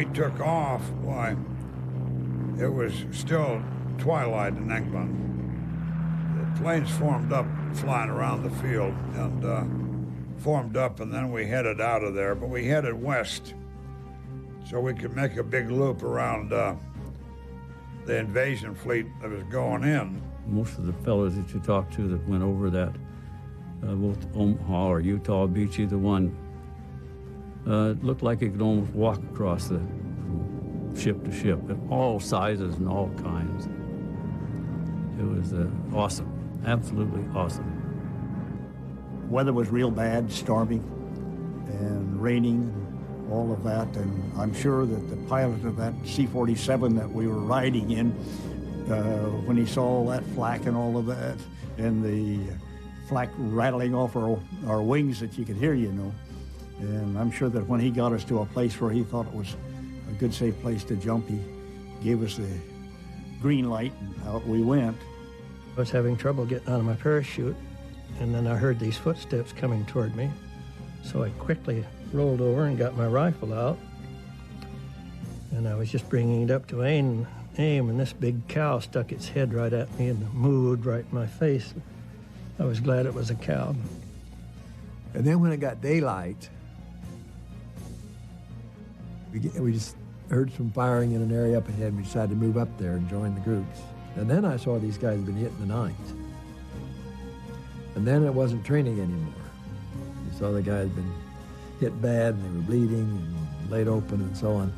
we took off, why, it was still twilight in England. The planes formed up, flying around the field, and formed up, and then we headed out of there. But we headed west, so we could make a big loop around the invasion fleet that was going in. Most of the fellows that you talk to that went over that, both Omaha or Utah Beach, either one, it looked like you could almost walk across the ship to ship, at all sizes and all kinds. It was awesome, absolutely awesome. Weather was real bad, stormy and raining, all of that, and I'm sure that the pilot of that C-47 that we were riding in, when he saw all that flak and all of that, and the flak rattling off our wings that you could hear, you know, and I'm sure that when he got us to a place where he thought it was a good, safe place to jump, he gave us the green light, and out we went. I was having trouble getting out of my parachute, and then I heard these footsteps coming toward me. So I quickly rolled over and got my rifle out, and I was just bringing it up to aim, and this big cow stuck its head right at me and mooed right in my face. I was glad it was a cow. And then when it got daylight, we just heard some firing in an area up ahead, and we decided to move up there and join the groups. And then I saw these guys had been hit in the night. And then it wasn't training anymore. You saw the guys had been hit bad, and they were bleeding and laid open and so on.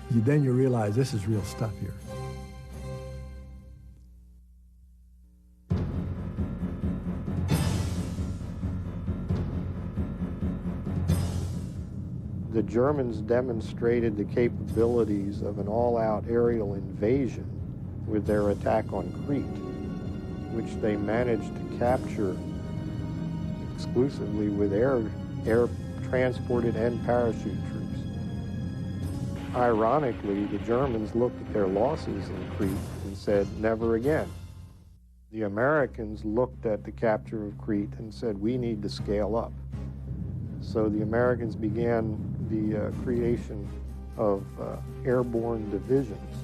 Then you realize this is real stuff here. The Germans demonstrated the capabilities of an all-out aerial invasion with their attack on Crete, which they managed to capture exclusively with air transported and parachute troops. Ironically, the Germans looked at their losses in Crete and said, never again. The Americans looked at the capture of Crete and said, we need to scale up. So the Americans began the creation of airborne divisions,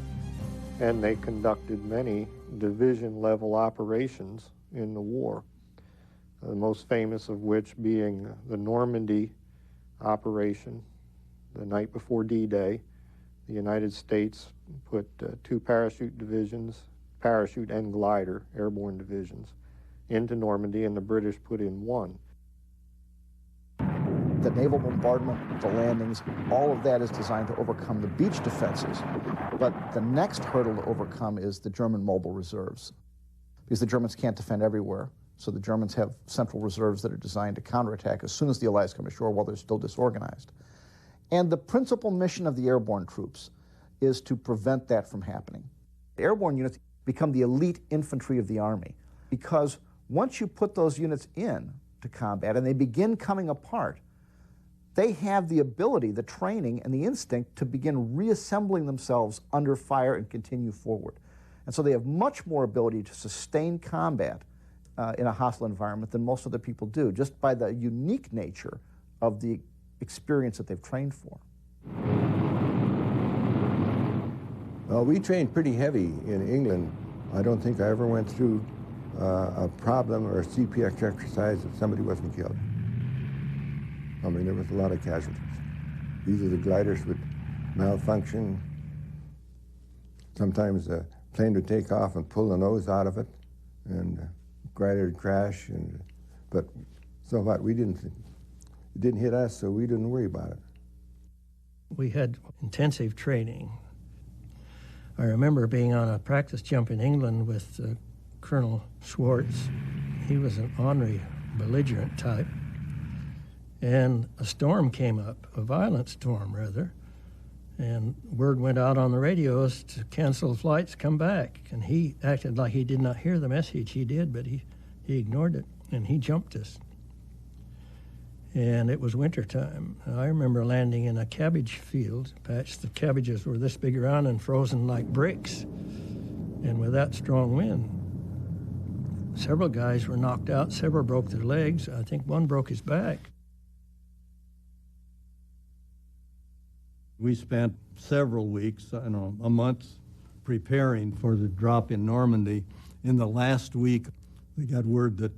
and they conducted many division-level operations in the war, the most famous of which being the Normandy operation. The night before D-Day, the United States put 2 parachute divisions, parachute and glider, airborne divisions, into Normandy, and the British put in 1. The naval bombardment, the landings, all of that is designed to overcome the beach defenses. But the next hurdle to overcome is the German mobile reserves, because the Germans can't defend everywhere. So the Germans have central reserves that are designed to counterattack as soon as the Allies come ashore while they're still disorganized. And the principal mission of the airborne troops is to prevent that from happening. The airborne units become the elite infantry of the Army, because once you put those units in to combat and they begin coming apart, they have the ability, the training, and the instinct to begin reassembling themselves under fire and continue forward. And so they have much more ability to sustain combat in a hostile environment than most other people do, just by the unique nature of the experience that they've trained for. Well, we trained pretty heavy in England. I don't think I ever went through a problem or a CPX exercise that somebody wasn't killed. I mean, there was a lot of casualties. Either the gliders would malfunction, sometimes the plane would take off and pull the nose out of it, and the glider would crash, but so what, it didn't hit us, so we didn't worry about it. We had intensive training. I remember being on a practice jump in England with Colonel Schwartz. He was an ornery, belligerent type. And a storm came up, a violent storm, rather. And word went out on the radios to cancel flights, come back. And he acted like he did not hear the message. He did, but he ignored it, and he jumped us. And it was wintertime. I remember landing in a cabbage field patch. The cabbages were this big around and frozen like bricks. And with that strong wind, several guys were knocked out, several broke their legs. I think one broke his back. We spent several weeks, a month, preparing for the drop in Normandy. In the last week, we got word that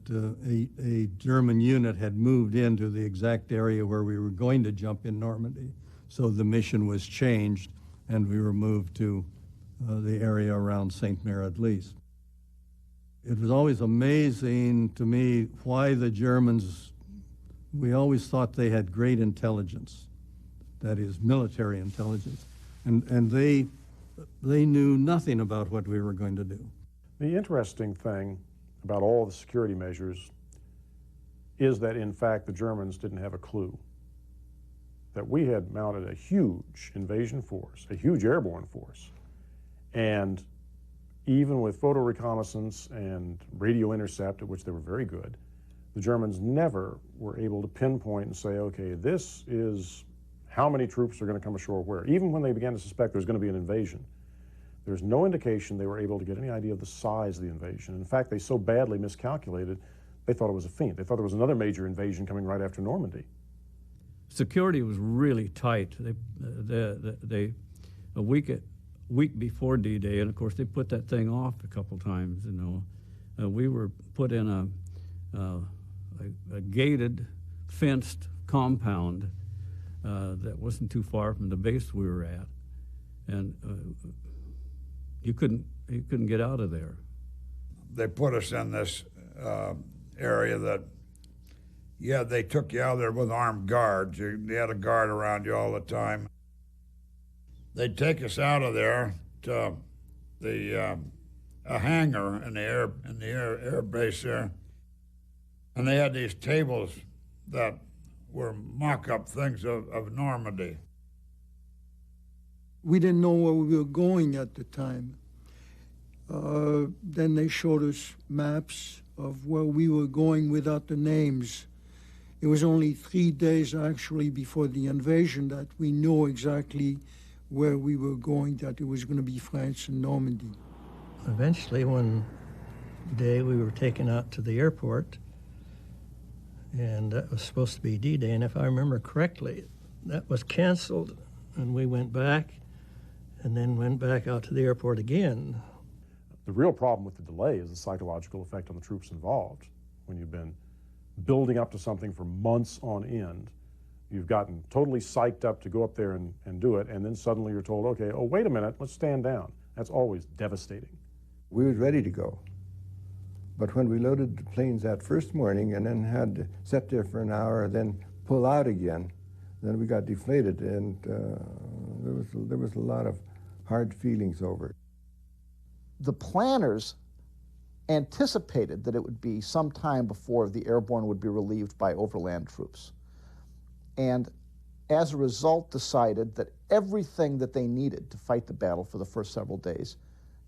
a German unit had moved into the exact area where we were going to jump in Normandy. So the mission was changed, and we were moved to the area around St. Mary-de-Lys. It was always amazing to me why the Germans, we always thought they had great intelligence, that is, military intelligence, and they knew nothing about what we were going to do. The interesting thing about all the security measures is that, in fact, the Germans didn't have a clue that we had mounted a huge invasion force, a huge airborne force, and even with photo reconnaissance and radio intercept, at which they were very good, the Germans never were able to pinpoint and say, okay, this is how many troops are going to come ashore where. Even when they began to suspect there was going to be an invasion, there's no indication they were able to get any idea of the size of the invasion. In fact, they so badly miscalculated, they thought it was a feint. They thought there was another major invasion coming right after Normandy. Security was really tight. A week before D-Day, and of course they put that thing off a couple times. We were put in a gated, fenced compound that wasn't too far from the base we were at, and you couldn't get out of there. They put us in this area that, they took you out of there with armed guards. You had a guard around you all the time. They'd take us out of there to a hangar in the air base there, and they had these tables that were mock-up things of Normandy. We didn't know where we were going at the time. Then they showed us maps of where we were going without the names. It was only 3 days actually before the invasion that we knew exactly where we were going, that it was going to be France and Normandy. Eventually, one day we were taken out to the airport, and that was supposed to be D-Day, and if I remember correctly, that was canceled, and we went back, and then went back out to the airport again. The real problem with the delay is the psychological effect on the troops involved. When you've been building up to something for months on end, you've gotten totally psyched up to go up there and do it, and then suddenly you're told, okay, oh, wait a minute, let's stand down. That's always devastating. We was ready to go. But when we loaded the planes that first morning and then had to sit there for an hour, then pull out again, then we got deflated, and there was a lot of hard feelings over it. The planners anticipated that it would be some time before the airborne would be relieved by overland troops. And as a result decided that everything that they needed to fight the battle for the first several days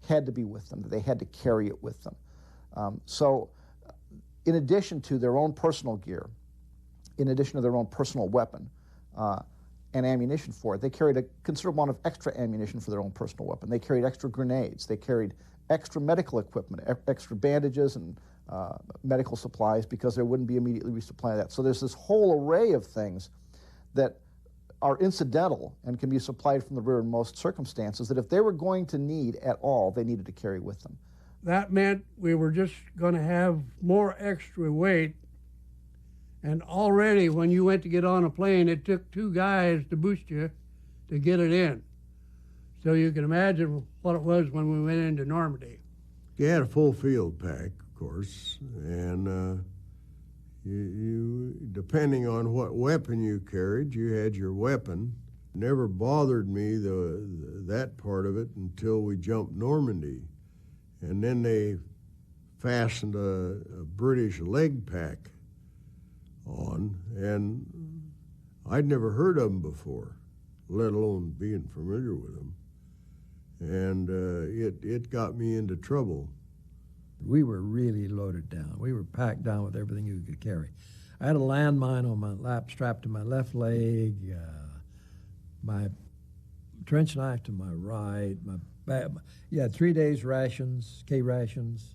had to be with them, that they had to carry it with them. So in addition to their own personal gear, in addition to their own personal weapon and ammunition for it, they carried a considerable amount of extra ammunition for their own personal weapon. They carried extra grenades. They carried extra medical equipment, extra bandages and medical supplies, because there wouldn't be immediately resupply of that. So there's this whole array of things that are incidental and can be supplied from the rear in most circumstances that if they were going to need at all, they needed to carry with them. That meant we were just going to have more extra weight. And already when you went to get on a plane, it took 2 guys to boost you to get it in. So you can imagine what it was when we went into Normandy. You had a full field pack, of course, and you depending on what weapon you carried, you had your weapon. It never bothered me, that part of it, until we jumped Normandy. And then they fastened a British leg pack on, and I'd never heard of them before, let alone being familiar with them. And it got me into trouble. We were really loaded down. We were packed down with everything you could carry. I had a landmine on my lap strapped to my left leg, my trench knife to my right, yeah, 3 days rations, K rations.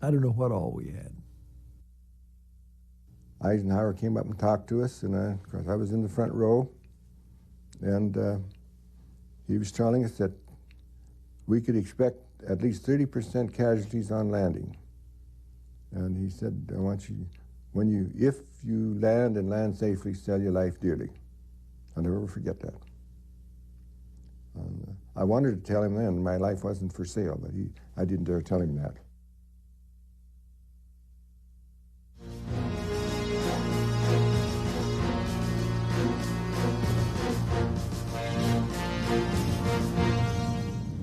I don't know what all we had. Eisenhower came up and talked to us, and of course I was in the front row. And he was telling us that we could expect at least 30% casualties on landing. And he said, I want you, if you land and land safely, sell your life dearly. I'll never forget that. And, I wanted to tell him then my life wasn't for sale, but I didn't dare tell him that.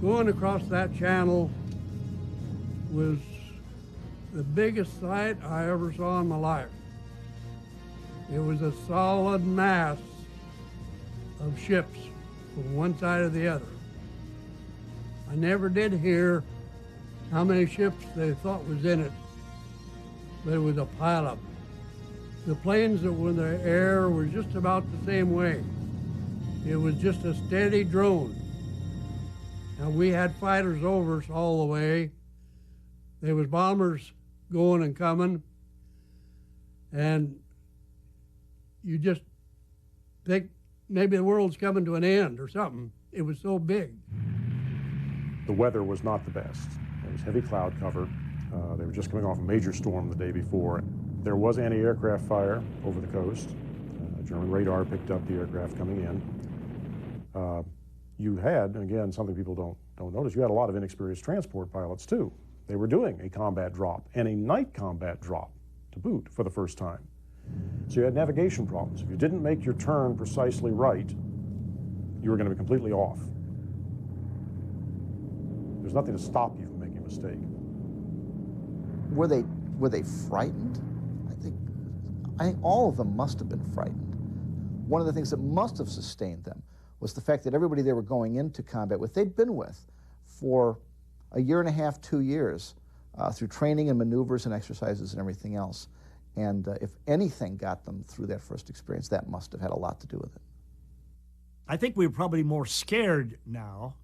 Going across that channel was the biggest sight I ever saw in my life. It was a solid mass of ships from one side or the other. I never did hear how many ships they thought was in it, but it was a pile of them. The planes that were in the air were just about the same way. It was just a steady drone. Now, we had fighters over us all the way. There was bombers going and coming, and you just think maybe the world's coming to an end or something. It was so big. The weather was not the best. There was heavy cloud cover. They were just coming off a major storm the day before. There was anti-aircraft fire over the coast. German radar picked up the aircraft coming in. You had, and again, something people don't notice, you had a lot of inexperienced transport pilots too. They were doing a combat drop and a night combat drop to boot for the first time. So you had navigation problems. If you didn't make your turn precisely right, you were going to be completely off. There's nothing to stop you from making a mistake. Were they frightened? I think all of them must have been frightened. One of the things that must have sustained them was the fact that everybody they were going into combat with, they'd been with for a year and a half, 2 years, through training and maneuvers and exercises and everything else. And if anything got them through that first experience, that must have had a lot to do with it. I think we were probably more scared now,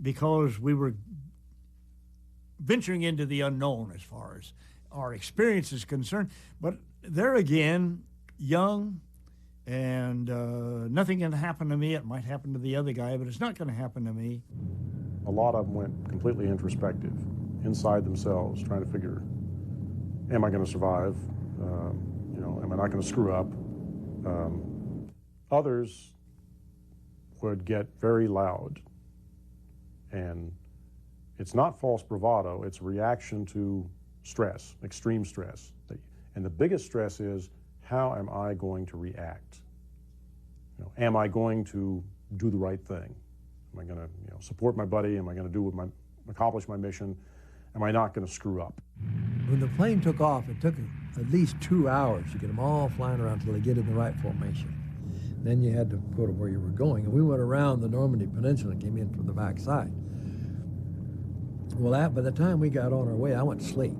because we were venturing into the unknown as far as our experience is concerned. But there again, young, and nothing can happen to me. It might happen to the other guy, but it's not going to happen to me. A lot of them went completely introspective, inside themselves, trying to figure, am I going to survive? Am I not going to screw up? Others would get very loud. And it's not false bravado, it's reaction to stress, extreme stress. And the biggest stress is, how am I going to react? Am I going to do the right thing? Am I going to support my buddy? Am I going to accomplish my mission? Am I not going to screw up? When the plane took off, it took at least 2 hours to get them all flying around until they get in the right formation. Then you had to go to where you were going. And we went around the Normandy Peninsula and came in from the backside. Well, by the time we got on our way, I went to sleep.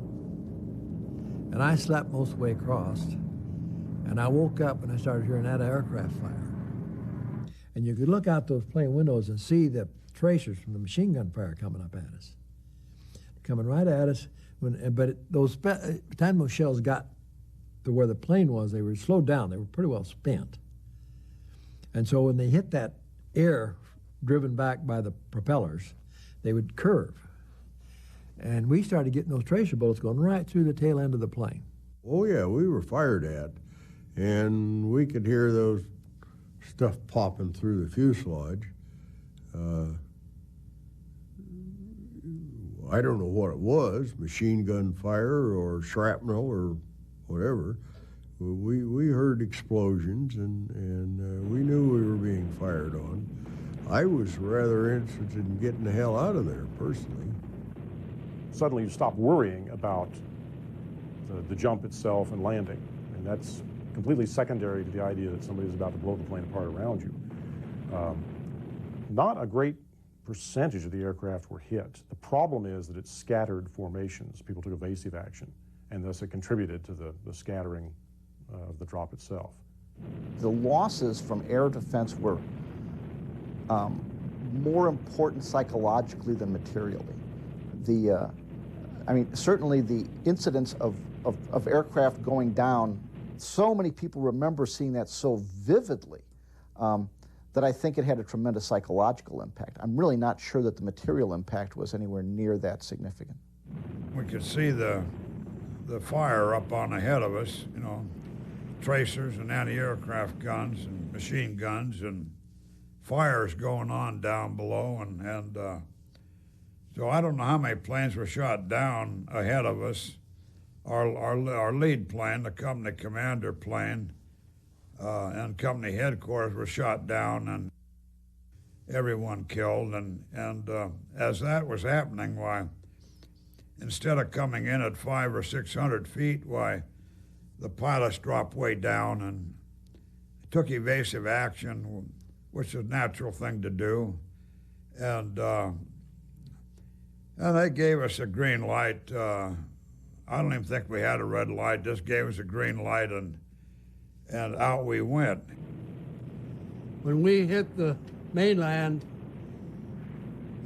And I slept most of the way across. And I woke up and I started hearing that aircraft fire. And you could look out those plane windows and see the tracers from the machine gun fire coming up at us. Coming right at us. Those time those shells got to where the plane was, they were slowed down. They were pretty well spent. And so when they hit that air driven back by the propellers, they would curve. And we started getting those tracer bullets going right through the tail end of the plane. Oh yeah, we were fired at, and we could hear those stuff popping through the fuselage. I don't know what it was, machine gun fire or shrapnel or whatever. We heard explosions, and we knew we were being fired on. I was rather interested in getting the hell out of there, personally. Suddenly you stop worrying about the jump itself and landing. And that's completely secondary to the idea that somebody's about to blow the plane apart around you. Not a great percentage of the aircraft were hit. The problem is that it scattered formations. People took evasive action, and thus it contributed to the scattering of the drop itself. The losses from air defense were more important psychologically than materially. Certainly the incidents of aircraft going down, so many people remember seeing that so vividly. that I think it had a tremendous psychological impact. I'm really not sure that the material impact was anywhere near that significant. We could see the fire up on ahead of us, tracers and anti-aircraft guns and machine guns, and fires going on down below, and so I don't know how many planes were shot down ahead of us. Our lead plane, the company commander plane, and company headquarters were shot down, and everyone killed. And as that was happening, why, instead of coming in at 500 or 600 feet, why, the pilots dropped way down and took evasive action, which is a natural thing to do. And they gave us a green light. I don't even think we had a red light, just gave us a green light, and out we went. When we hit the mainland,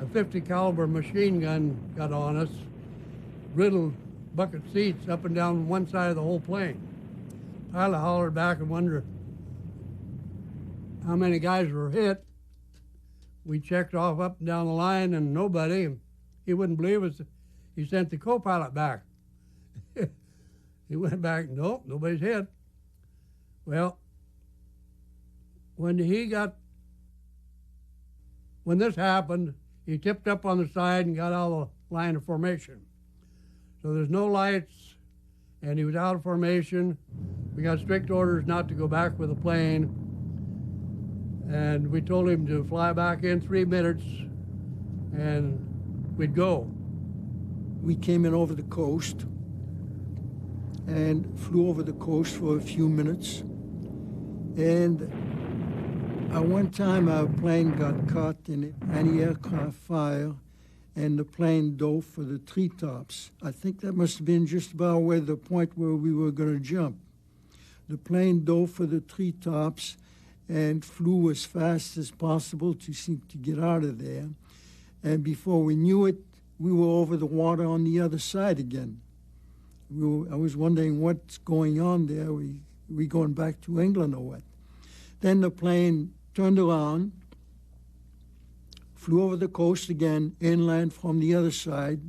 a 50 caliber machine gun got on us, riddled bucket seats up and down one side of the whole plane. Pilot hollered back and wondered how many guys were hit. We checked off up and down the line, and nobody. He wouldn't believe us. He sent the co-pilot back. He went back, nope, nobody's hit. Well, when this happened, he tipped up on the side and got out of the line of formation. So there's no lights, and he was out of formation. We got strict orders not to go back with the plane, and we told him to fly back in 3 minutes, and we'd go. We came in over the coast and flew over the coast for a few minutes. And at one time, our plane got caught in anti-aircraft fire, and the plane dove for the treetops. I think that must have been just about where the point where we were going to jump. The plane dove for the treetops and flew as fast as possible to get out of there. And before we knew it, we were over the water on the other side again. I was wondering what's going on there. We going back to England or what? Then the plane turned around, flew over the coast again, inland from the other side,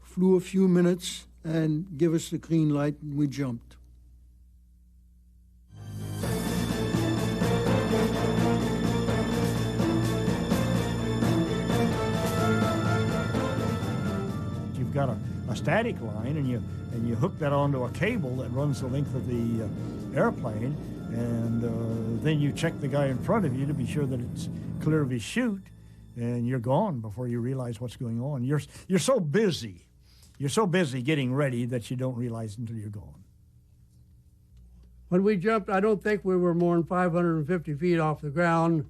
flew a few minutes, and gave us the green light, and we jumped. You've got a static line, and you hook that onto a cable that runs the length of the airplane, and then you check the guy in front of you to be sure that it's clear of his chute, and you're gone before you realize what's going on. You're so busy. You're so busy getting ready that you don't realize until you're gone. When we jumped, I don't think we were more than 550 feet off the ground,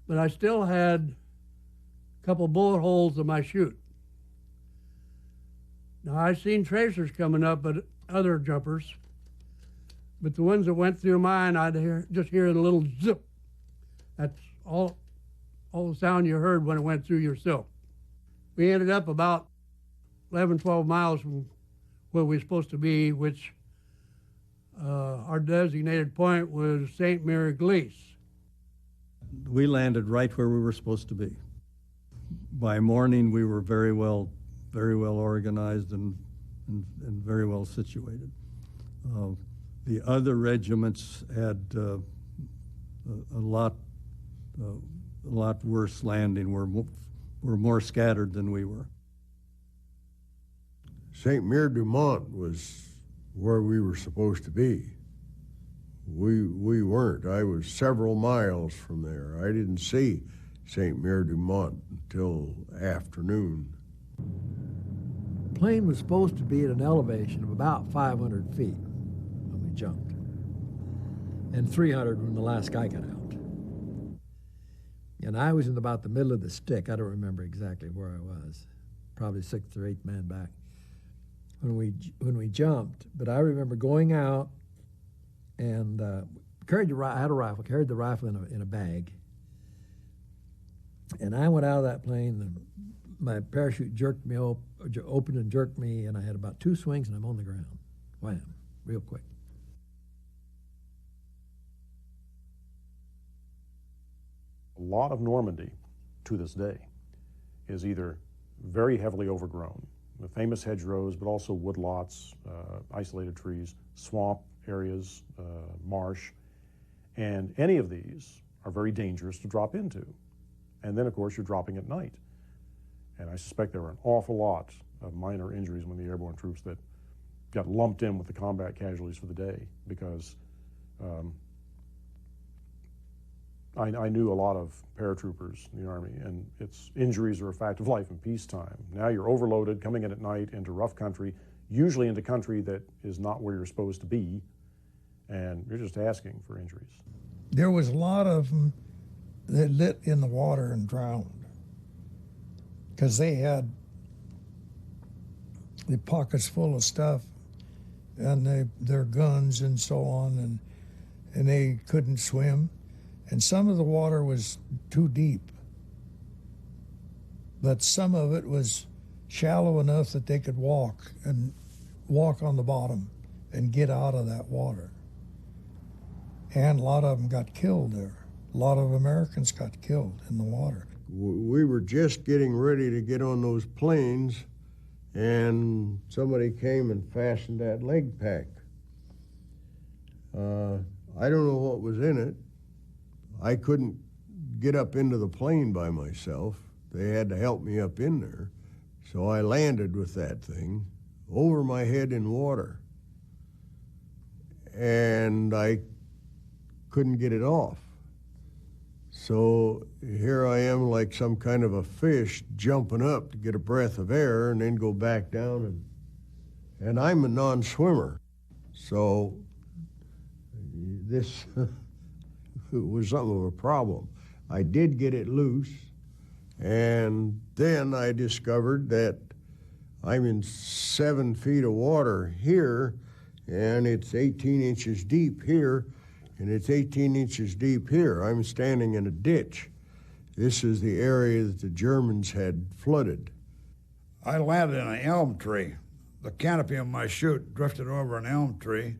but I still had a couple bullet holes in my chute. Now, I seen tracers coming up at other jumpers, but the ones that went through mine, I'd just hear a little zip. That's all the sound you heard when it went through your silk. We ended up about 11, 12 miles from where we were supposed to be, which our designated point was St. Mary Glees. We landed right where we were supposed to be. By morning, we were very well organized and very well situated. The other regiments had a lot worse landing. Were more scattered than we were. St. Mary du Mont was where we were supposed to be. We weren't. I was several miles from there. I didn't see St. Mary du Mont until afternoon. The plane was supposed to be at an elevation of about 500 feet when we jumped, and 300 when the last guy got out. And I was in about the middle of the stick. I don't remember exactly where I was, probably 6th or 8th man back when we jumped. But I remember going out and I had a rifle, carried the rifle in a bag, and I went out of that plane. And my parachute jerked me open and jerked me, and I had about 2 swings, and I'm on the ground. Wham, real quick. A lot of Normandy, to this day, is either very heavily overgrown, the famous hedgerows, but also woodlots, isolated trees, swamp areas, marsh, and any of these are very dangerous to drop into. And then, of course, you're dropping at night. And I suspect there were an awful lot of minor injuries when the airborne troops that got lumped in with the combat casualties for the day, because I knew a lot of paratroopers in the Army, and its injuries are a fact of life in peacetime. Now you're overloaded, coming in at night into rough country, usually into country that is not where you're supposed to be, and you're just asking for injuries. There was a lot of them that lit in the water and drowned because they had the pockets full of stuff and their guns and so on, and they couldn't swim. And some of the water was too deep, but some of it was shallow enough that they could walk on the bottom and get out of that water. And a lot of them got killed there. A lot of Americans got killed in the water. We were just getting ready to get on those planes, and somebody came and fastened that leg pack. I don't know what was in it. I couldn't get up into the plane by myself. They had to help me up in there. So I landed with that thing over my head in water. And I couldn't get it off. So here I am like some kind of a fish jumping up to get a breath of air and then go back down. And I'm a non-swimmer. So this it was something of a problem. I did get it loose, and then I discovered that I'm in 7 feet of water here, and it's 18 inches deep here, and it's 18 inches deep here. I'm standing in a ditch. This is the area that the Germans had flooded. I landed in an elm tree. The canopy of my chute drifted over an elm tree,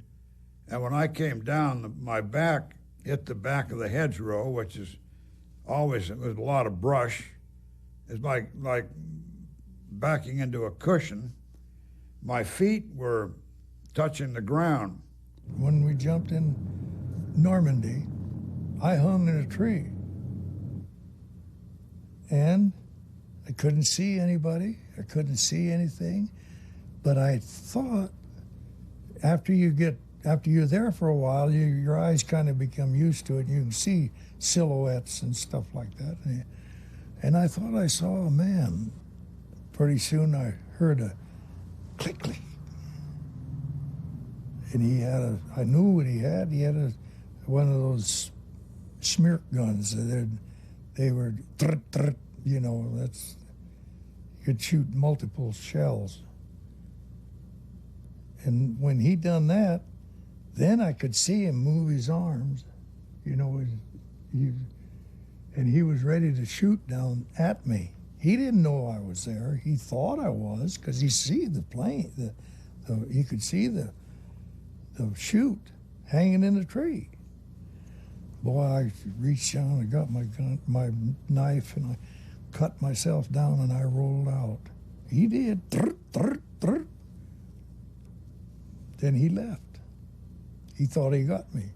and when I came down, my back hit the back of the hedgerow, which is always, it was a lot of brush. It's like backing into a cushion. My feet were touching the ground. When we jumped in Normandy, I hung in a tree. And I couldn't see anybody, I couldn't see anything, but I thought after you're there for a while, your eyes kind of become used to it. You can see silhouettes and stuff like that. And I thought I saw a man. Pretty soon I heard a click, click. And I knew what he had. He had one of those smirk guns. They were, you know, you could shoot multiple shells. And when he done that, then I could see him move his arms, you know, and he was ready to shoot down at me. He didn't know I was there. He thought I was, because he see the plane, he could see the chute hanging in the tree. Boy, I reached down and got my knife, and I cut myself down, and I rolled out. He did. Then he left. He thought he got me.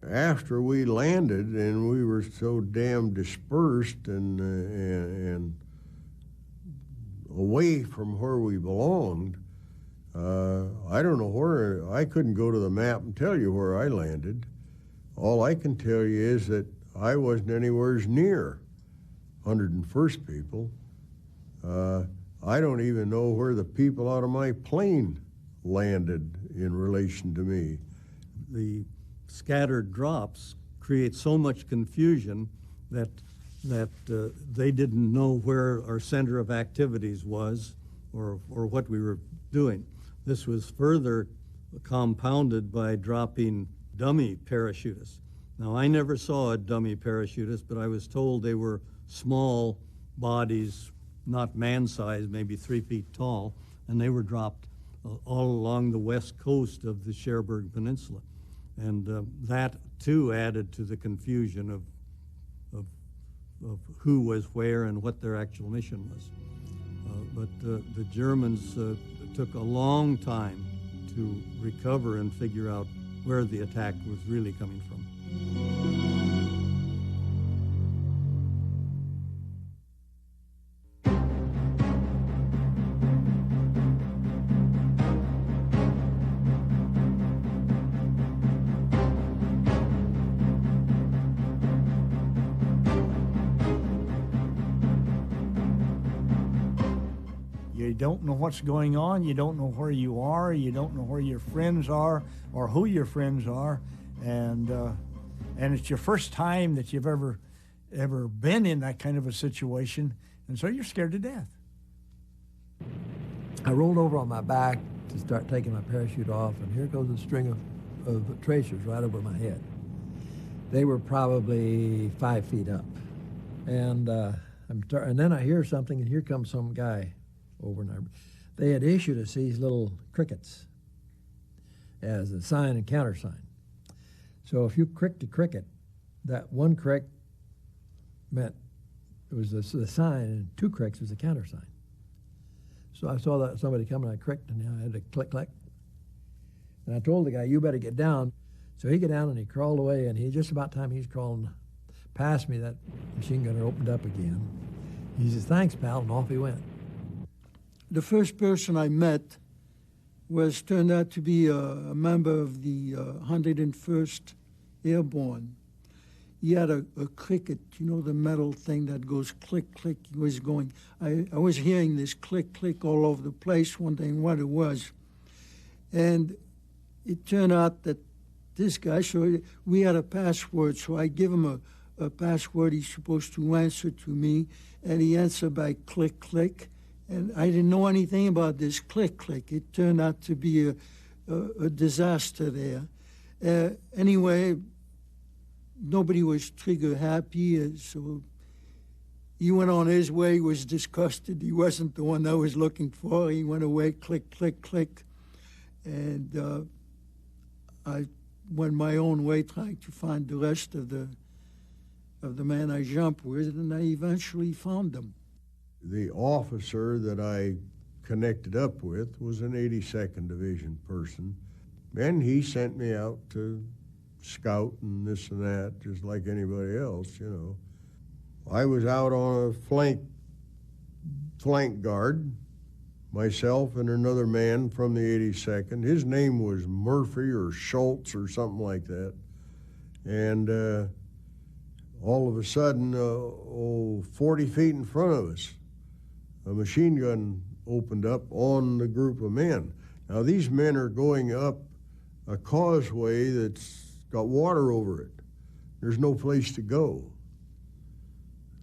After we landed and we were so damn dispersed and away from where we belonged, I don't know where, I couldn't go to the map and tell you where I landed. All I can tell you is that I wasn't anywhere near 101st people. I don't even know where the people out of my plane landed in relation to me. The scattered drops create so much confusion that they didn't know where our center of activities was or what we were doing. This was further compounded by dropping dummy parachutists. Now, I never saw a dummy parachutist, but I was told they were small bodies, not man-sized, maybe 3 feet tall, and they were dropped all along the west coast of the Cherbourg Peninsula. And that, too, added to the confusion of of who was where and what their actual mission was. But the Germans took a long time to recover and figure out where the attack was really coming from. You don't know what's going on, you don't know where you are, you don't know where your friends are or who your friends are, and it's your first time that you've ever been in that kind of a situation, and so you're scared to death. I rolled over on my back to start taking my parachute off, and here goes a string of tracers right over my head. They were probably 5 feet up, and then I hear something, and here comes some guy over, and they had issued us these little crickets as a sign and countersign. So if you cricked a cricket, that one crick meant it was the sign, and 2 cricks was the countersign. So I saw that somebody coming, I cricked, and I had to click, click. And I told the guy, you better get down. So he got down and he crawled away, and just about time he's crawling past me, that machine gunner opened up again. He says, thanks, pal, and off he went. The first person I met turned out to be a member of the 101st Airborne. He had a cricket, you know, the metal thing that goes click, click. He was going, I was hearing this click, click all over the place, wondering what it was. And it turned out that this guy, so we had a password, so I give him a password he's supposed to answer to me, and he answered by click, click. And I didn't know anything about this click, click. It turned out to be a disaster there. Anyway, nobody was trigger happy, so he went on his way. He was disgusted. He wasn't the one I was looking for. He went away, click, click, click. And I went my own way trying to find the rest of the man I jumped with, and I eventually found them. The officer that I connected up with was an 82nd Division person, and he sent me out to scout and this and that, just like anybody else, you know. I was out on a flank guard, myself and another man from the 82nd. His name was Murphy or Schultz or something like that. And all of a sudden, 40 feet in front of us, a machine gun opened up on the group of men. Now, these men are going up a causeway that's got water over it. There's no place to go.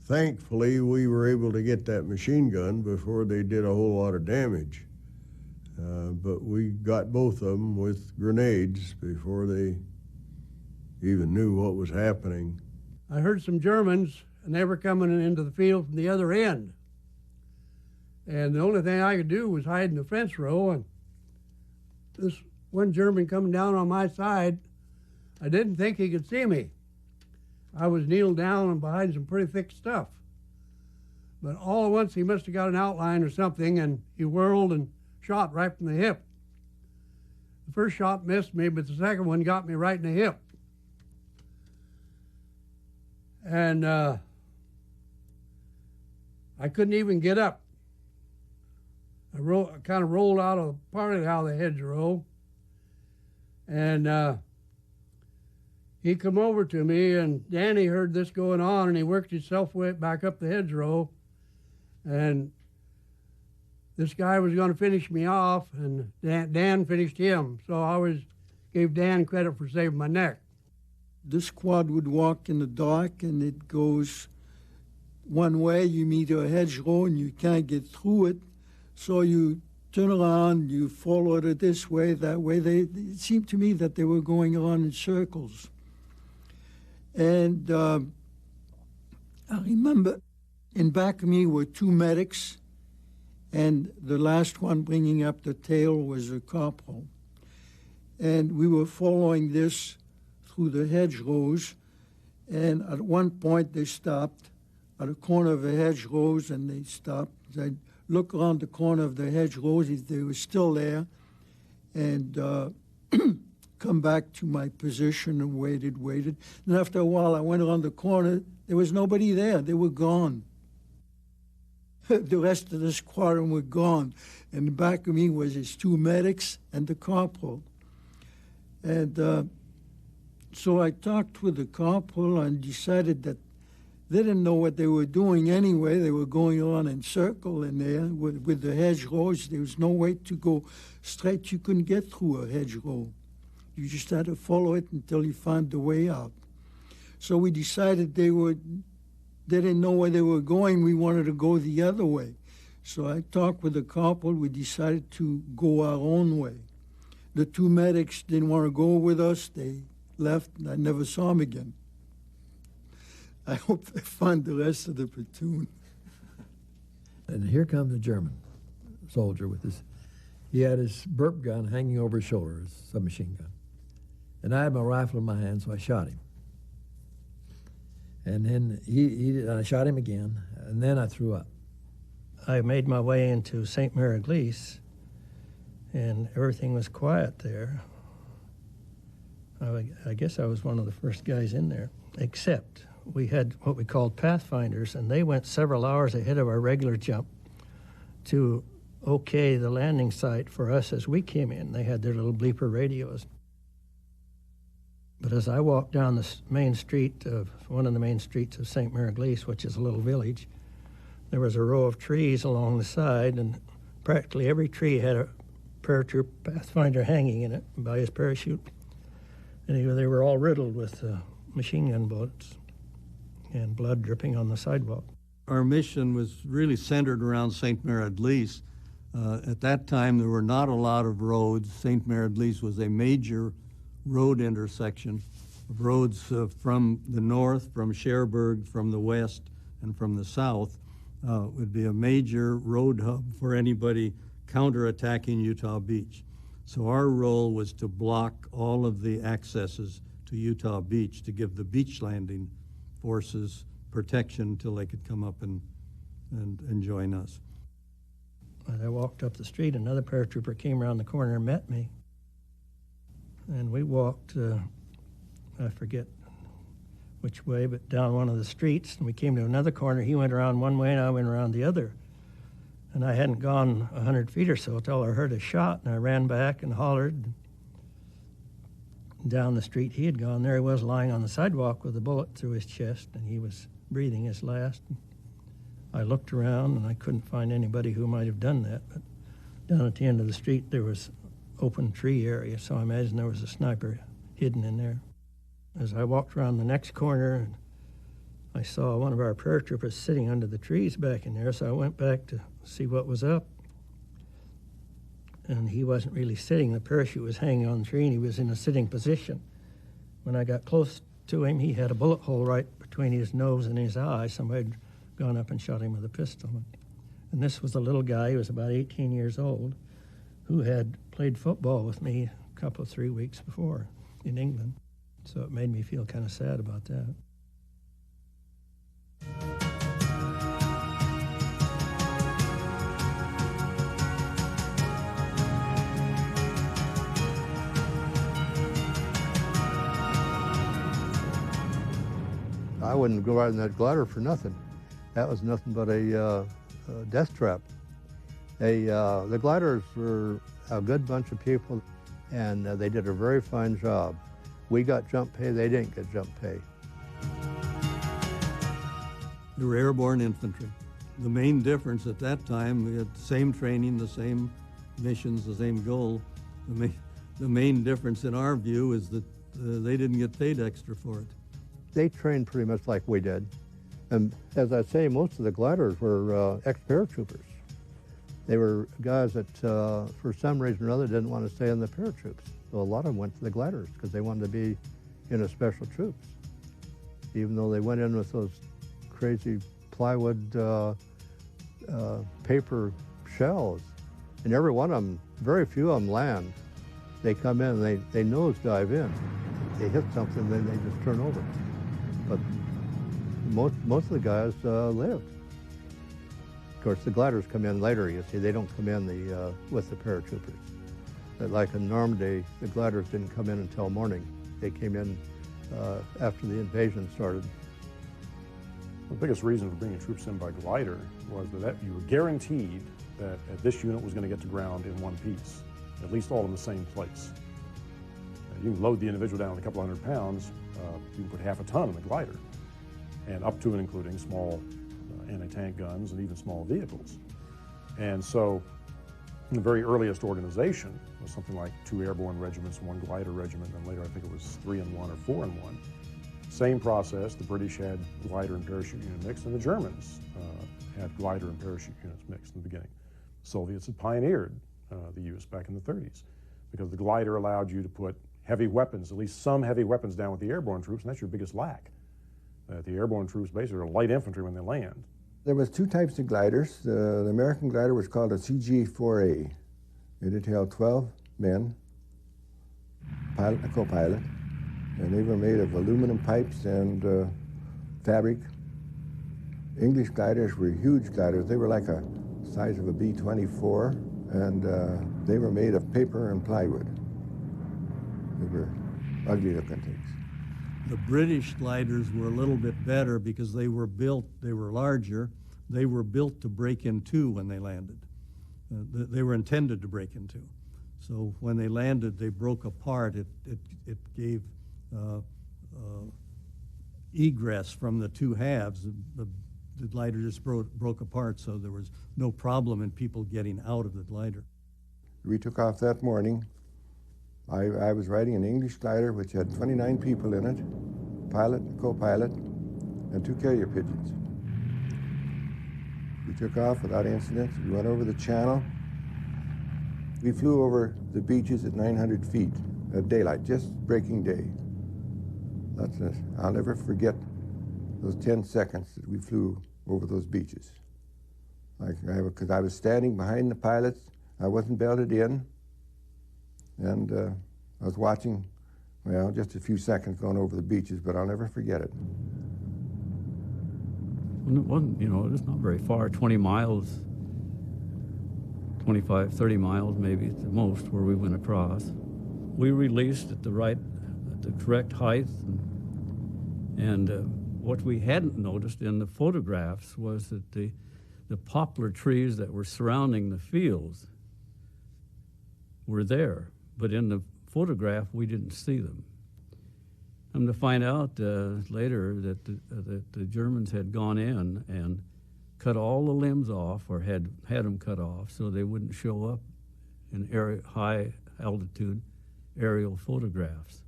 Thankfully, we were able to get that machine gun before they did a whole lot of damage. But we got both of them with grenades before they even knew what was happening. I heard some Germans, and they were coming into the field from the other end. And the only thing I could do was hide in the fence row, and this one German coming down on my side, I didn't think he could see me. I was kneeled down and behind some pretty thick stuff. But all at once he must have got an outline or something, and he whirled and shot right from the hip. The first shot missed me, but the second one got me right in the hip. And I couldn't even get up. I kind of rolled out of partly out of the hedgerow, and he come over to me, and Danny heard this going on, and he worked himself way back up the hedgerow, and this guy was going to finish me off, and Dan finished him, so I gave Dan credit for saving my neck. The squad would walk in the dark, and it goes one way. You meet a hedgerow, and you can't get through it. So you turn around, you follow it this way, that way. It seemed to me that they were going around in circles. And I remember in back of me were 2 medics, and the last one bringing up the tail was a corporal. And we were following this through the hedgerows, and at one point they stopped. at the corner of the hedgerows, and they stopped. I'd look around the corner of the hedgerows if they were still there, and come back to my position and waited. And after a while, I went around the corner. There was nobody there. They were gone. The rest of the squadron were gone. And the back of me was his two medics and the corporal. And so I talked with the corporal and decided that they didn't know what they were doing anyway. They were going on in circle in there with the hedgerows. There was no way to go straight. You couldn't get through a hedgerow. You just had to follow it until you found the way out. So we decided they didn't know where they were going. We wanted to go the other way. So I talked with the corporal. We decided to go our own way. The two medics didn't want to go with us. They left, and I never saw them again. I hope they find the rest of the platoon. And here comes a German soldier with his, he had his burp gun hanging over his shoulder, his submachine gun. And I had my rifle in my hand, so I shot him. And then I shot him again, and then I threw up. I made my way into St. Mary-Église, and everything was quiet there. I guess I was one of the first guys in there, except we had what we called pathfinders, and they went several hours ahead of our regular jump to okay the landing site for us as we came in. They had their little bleeper radios. But as I walked down the main street of one of the main streets of St. Mary-Église, which is a little village, there was a row of trees along the side, and practically every tree had a paratroop pathfinder hanging in it by his parachute. And they were all riddled with machine gun bullets and blood dripping on the sidewalk. Our mission was really centered around St. Mary-Église. At that time, there were not a lot of roads. St. Mary-Église was a major road intersection of roads from the north, from Cherbourg, from the west, and from the south. Would be a major road hub for anybody counterattacking Utah Beach. So our role was to block all of the accesses to Utah Beach to give the beach landing forces protection until they could come up and join us. As I walked up the street, another paratrooper came around the corner and met me. And we walked, I forget which way, but down one of the streets, and we came to another corner. He went around one way, and I went around the other. And I hadn't gone 100 feet or so until I heard a shot, and I ran back and hollered. Down the street he had gone, there he was lying on the sidewalk with a bullet through his chest, and he was breathing his last. I looked around, and I couldn't find anybody who might have done that, but down at the end of the street there was open tree area, so I imagine there was a sniper hidden in there. As I walked around the next corner, I saw one of our paratroopers sitting under the trees back in there, so I went back to see what was up. And he wasn't really sitting. The parachute was hanging on the tree, and he was in a sitting position. When I got close to him, he had a bullet hole right between his nose and his eye. Somebody had gone up and shot him with a pistol. And this was a little guy, he was about 18 years old, who had played football with me a couple of 3 weeks before in England. So it made me feel kind of sad about that. I wouldn't go out in that glider for nothing. That was nothing but a death trap. The gliders were a good bunch of people, and they did a very fine job. We got jump pay, they didn't get jump pay. They were airborne infantry. The main difference at that time, we had the same training, the same missions, the same goal. The main difference in our view is that they didn't get paid extra for it. They trained pretty much like we did. And as I say, most of the gliders were ex-paratroopers. They were guys that, for some reason or other, didn't want to stay in the paratroops. So a lot of them went to the gliders because they wanted to be in a special troops, even though they went in with those crazy plywood paper shells. And every one of them, very few of them land. They come in and they nose dive in. They hit something, then they just turn over. But Most of the guys lived. Of course, the gliders come in later, you see. They don't come in with the paratroopers. But like in Normandy, the gliders didn't come in until morning. They came in after the invasion started. The biggest reason for bringing troops in by glider was that you were guaranteed that this unit was going to get to ground in one piece, at least all in the same place. You can load the individual down with a couple 100 pounds, you can put half a ton in the glider, and up to and including small anti-tank guns and even small vehicles. And so the very earliest organization was something like 2 airborne regiments, 1 glider regiment, and later I think it was 3 in 1 or 4 in 1. Same process, the British had glider and parachute unit mixed, and the Germans had glider and parachute units mixed in the beginning. The Soviets had pioneered the use back in the 30s because the glider allowed you to put heavy weapons, at least some heavy weapons, down with the airborne troops, and that's your biggest lack. The airborne troops basically are light infantry when they land. There was 2 types of gliders. The American glider was called a CG-4A. It held 12 men, pilot and a co-pilot, and they were made of aluminum pipes and fabric. English gliders were huge gliders. They were like a size of a B-24, and they were made of paper and plywood. They were ugly looking things. The British gliders were a little bit better because they were larger. They were built to break in two when they landed. They were intended to break in two. So when they landed, they broke apart. It gave egress from the two halves. The glider just broke apart, so there was no problem in people getting out of the glider. We took off that morning. I was riding an English glider which had 29 people in it, pilot, co-pilot, and 2 carrier pigeons. We took off without incident. We went over the channel. We flew over the beaches at 900 feet at daylight, just breaking day. I'll never forget those 10 seconds that we flew over those beaches. Because I was standing behind the pilots. I wasn't belted in. And I was watching, well, just a few seconds going over the beaches, but I'll never forget it. And it wasn't, it's not very far, 20 miles, 25, 30 miles maybe at the most where we went across. We released at the correct height. And what we hadn't noticed in the photographs was that the poplar trees that were surrounding the fields were there. But in the photograph, we didn't see them. I'm to find out later that the Germans had gone in and cut all the limbs off, or had them cut off, so they wouldn't show up in high altitude aerial photographs.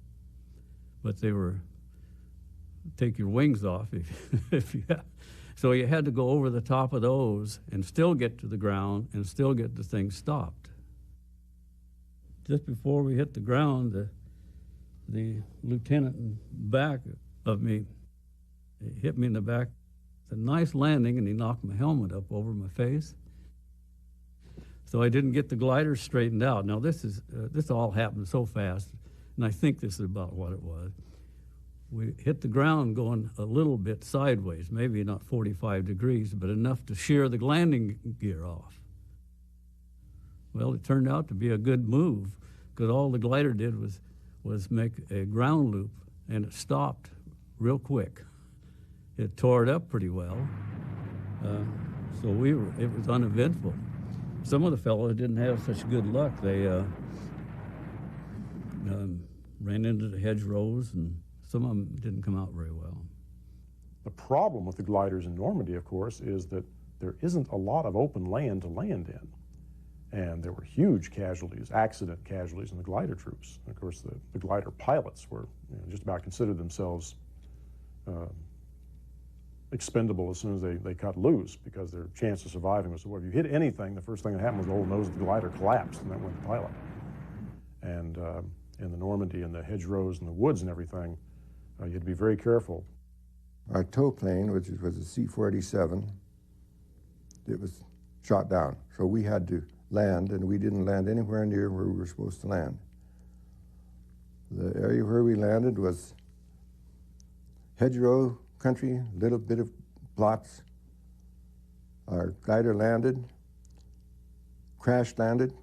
But they were take your wings off if you have. So you had to go over the top of those and still get to the ground and still get the thing stopped. Just before we hit the ground, the lieutenant in back of me hit me in the back. It's a nice landing, and he knocked my helmet up over my face. So I didn't get the glider straightened out. Now this all happened so fast, and I think this is about what it was. We hit the ground going a little bit sideways, maybe not 45 degrees, but enough to shear the landing gear off. Well, it turned out to be a good move, because all the glider did was make a ground loop, and it stopped real quick. It tore it up pretty well, so it was uneventful. Some of the fellows didn't have such good luck. They ran into the hedgerows, and some of them didn't come out very well. The problem with the gliders in Normandy, of course, is that there isn't a lot of open land to land in. And there were huge casualties, accident casualties in the glider troops. And of course, the glider pilots were just about considered themselves expendable as soon as they cut loose, because their chance of surviving was, well, if you hit anything, the first thing that happened was the whole nose of the glider collapsed, and that went the pilot. And in the Normandy and the hedgerows and the woods and everything, you had to be very careful. Our tow plane, which was a C-47, it was shot down. So we had to land, and we didn't land anywhere near where we were supposed to land. The area where we landed was hedgerow country, little bit of plots. Our glider landed, crash landed,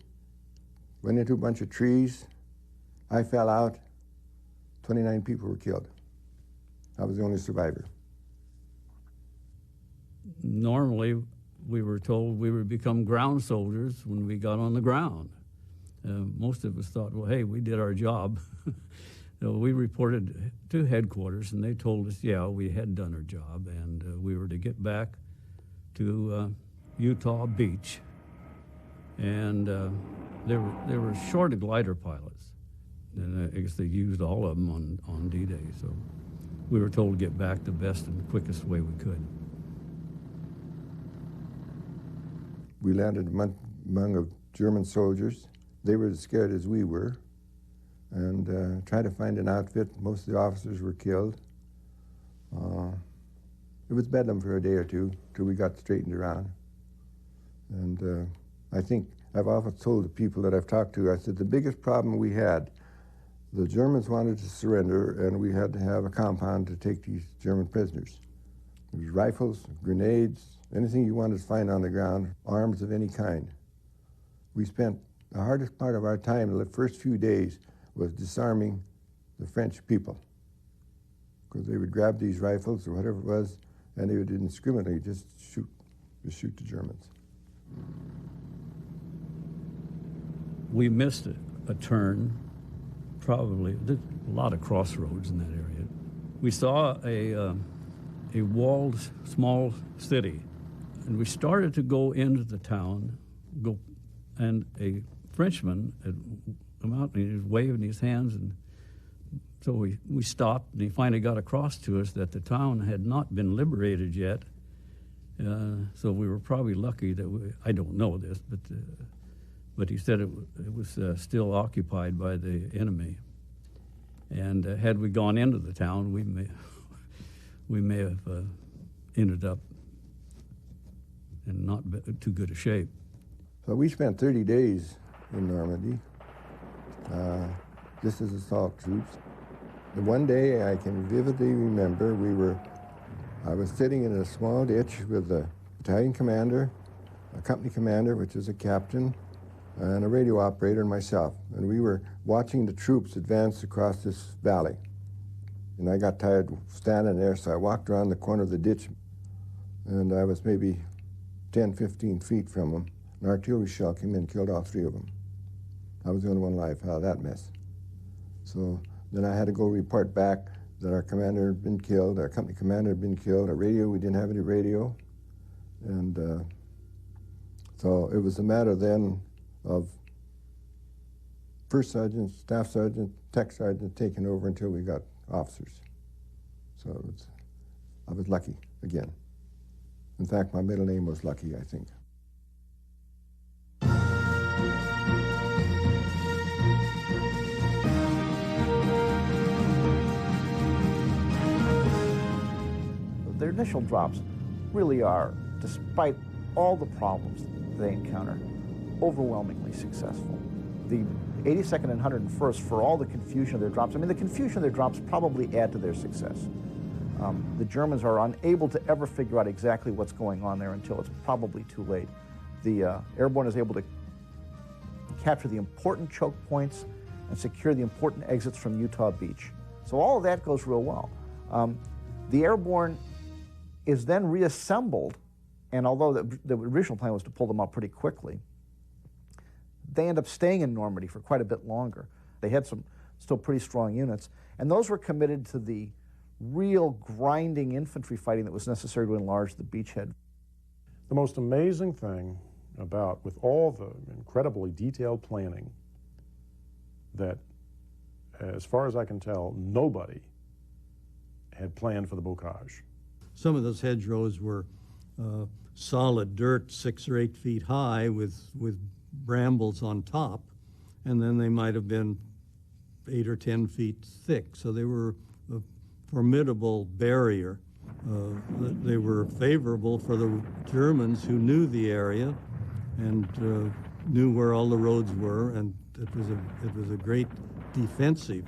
went into a bunch of trees. I fell out. 29 people were killed. I was the only survivor. Normally, we were told we would become ground soldiers when we got on the ground. Most of us thought, well, hey, we did our job. So we reported to headquarters, and they told us, yeah, we had done our job, and we were to get back to Utah Beach. And they were short of glider pilots, and I guess they used all of them on D-Day. So we were told to get back the best and quickest way we could. We landed among German soldiers. They were as scared as we were, and tried to find an outfit. Most of the officers were killed. It was bedlam for a day or two till we got straightened around. And I think I've often told the people that I've talked to, I said the biggest problem we had, the Germans wanted to surrender, and we had to have a compound to take these German prisoners. There was rifles, grenades, anything you wanted to find on the ground, arms of any kind. We spent the hardest part of our time, the first few days, was disarming the French people, because they would grab these rifles or whatever it was, and they would indiscriminately just shoot the Germans. We missed a turn, probably. There's a lot of crossroads in that area. We saw a walled small city, and we started to go into the town, and a Frenchman had come out and he was waving his hands, and so we stopped, and he finally got across to us that the town had not been liberated yet. So we were probably lucky that I don't know this, but he said it was still occupied by the enemy. And had we gone into the town, we may have ended up in not too good a shape. So we spent 30 days in Normandy, just as assault troops. The one day I can vividly remember, I was sitting in a small ditch with the battalion commander, a company commander, which is a captain, and a radio operator, and myself. And we were watching the troops advance across this valley. And I got tired standing there, so I walked around the corner of the ditch, and I was maybe 10, 15 feet from them. An artillery shell came in and killed all three of them. I was the only one alive out of that mess. So then I had to go report back that our commander had been killed, our company commander had been killed, our radio, we didn't have any radio. And so it was a matter then of first sergeant, staff sergeant, tech sergeant taking over until we got officers. So I was lucky again. In fact, my middle name was Lucky, I think. Their initial drops really are, despite all the problems they encounter, overwhelmingly successful. The 82nd and 101st, for all the confusion of their drops, I mean, the confusion of their drops probably add to their success. The Germans are unable to ever figure out exactly what's going on there until it's probably too late. The airborne is able to capture the important choke points and secure the important exits from Utah Beach. So all of that goes real well. The airborne is then reassembled, and although the original plan was to pull them out pretty quickly, they end up staying in Normandy for quite a bit longer. They had some still pretty strong units, and those were committed to the real grinding infantry fighting that was necessary to enlarge the beachhead. The most amazing thing with all the incredibly detailed planning, that, as far as I can tell, nobody had planned for the bocage. Some of those hedgerows were solid dirt, 6 or 8 feet high with brambles on top, and then they might have been 8 or 10 feet thick. So they were a formidable barrier. They were favorable for the Germans who knew the area and knew where all the roads were, and it was a great defensive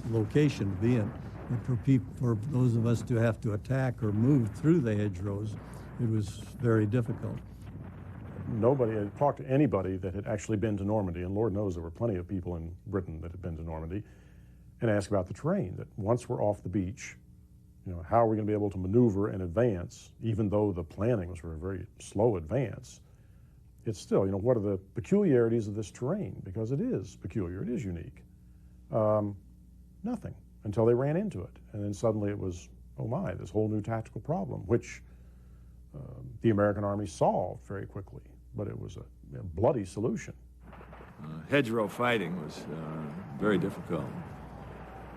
location to be in. But for those of us to have to attack or move through the hedgerows, it was very difficult. Nobody had talked to anybody that had actually been to Normandy, and Lord knows there were plenty of people in Britain that had been to Normandy, and asked about the terrain, that once we're off the beach, how are we going to be able to maneuver and advance, even though the planning was for a very slow advance? It's still, what are the peculiarities of this terrain? Because it is peculiar, it is unique. Nothing, until they ran into it. And then suddenly it was, oh my, this whole new tactical problem, which the American Army solved very quickly, but it was a bloody solution. Hedgerow fighting was very difficult.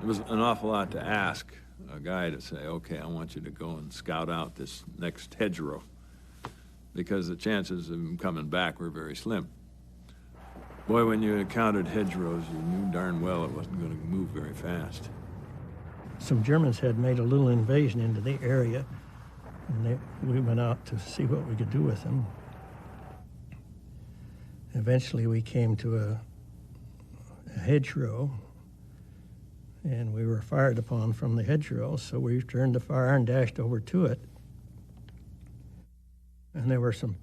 It was an awful lot to ask a guy to say, okay, I want you to go and scout out this next hedgerow, because the chances of him coming back were very slim. Boy, when you encountered hedgerows, you knew darn well it wasn't going to move very fast. Some Germans had made a little invasion into the area, and we went out to see what we could do with them. Eventually we came to a hedgerow, and we were fired upon from the hedgerow, so we turned the fire and dashed over to it. And there were some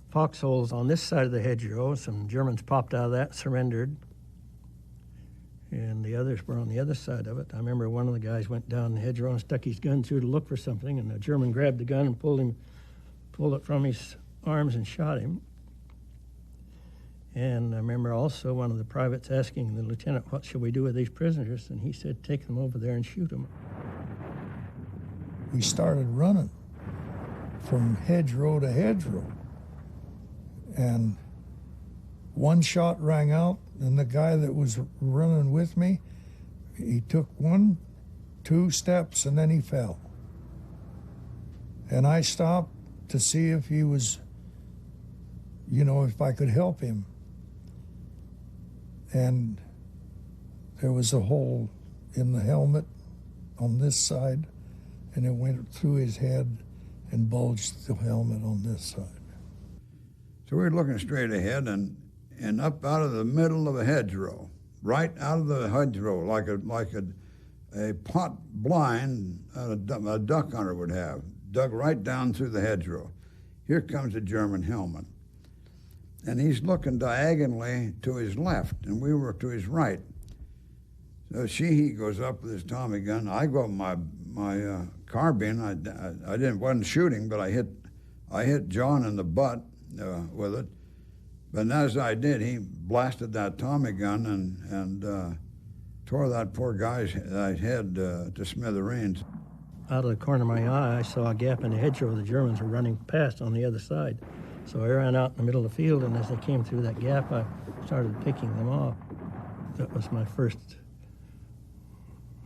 foxholes on this side of the hedgerow. Some Germans popped out of that, surrendered, and the others were on the other side of it. I remember one of the guys went down the hedgerow and stuck his gun through to look for something, and the German grabbed the gun and pulled it from his arms and shot him. And I remember also one of the privates asking the lieutenant, what shall we do with these prisoners? And he said, take them over there and shoot them. We started running from hedgerow to hedgerow. And one shot rang out, and the guy that was running with me, he took 1-2 steps, and then he fell. And I stopped to see if he was, if I could help him. And there was a hole in the helmet on this side, and it went through his head and bulged the helmet on this side. So we were looking straight ahead, and up out of the middle of a hedgerow, right out of the hedgerow, like a pot blind a duck hunter would have, dug right down through the hedgerow. Here comes a German helmet. And he's looking diagonally to his left, and we were to his right. So he goes up with his Tommy gun. I go with my carbine. I wasn't shooting, but I hit John in the butt with it. But as I did, he blasted that Tommy gun and tore that poor guy's head to smithereens. Out of the corner of my eye, I saw a gap in the hedgerow the Germans were running past on the other side. So I ran out in the middle of the field, and as they came through that gap, I started picking them off. That was my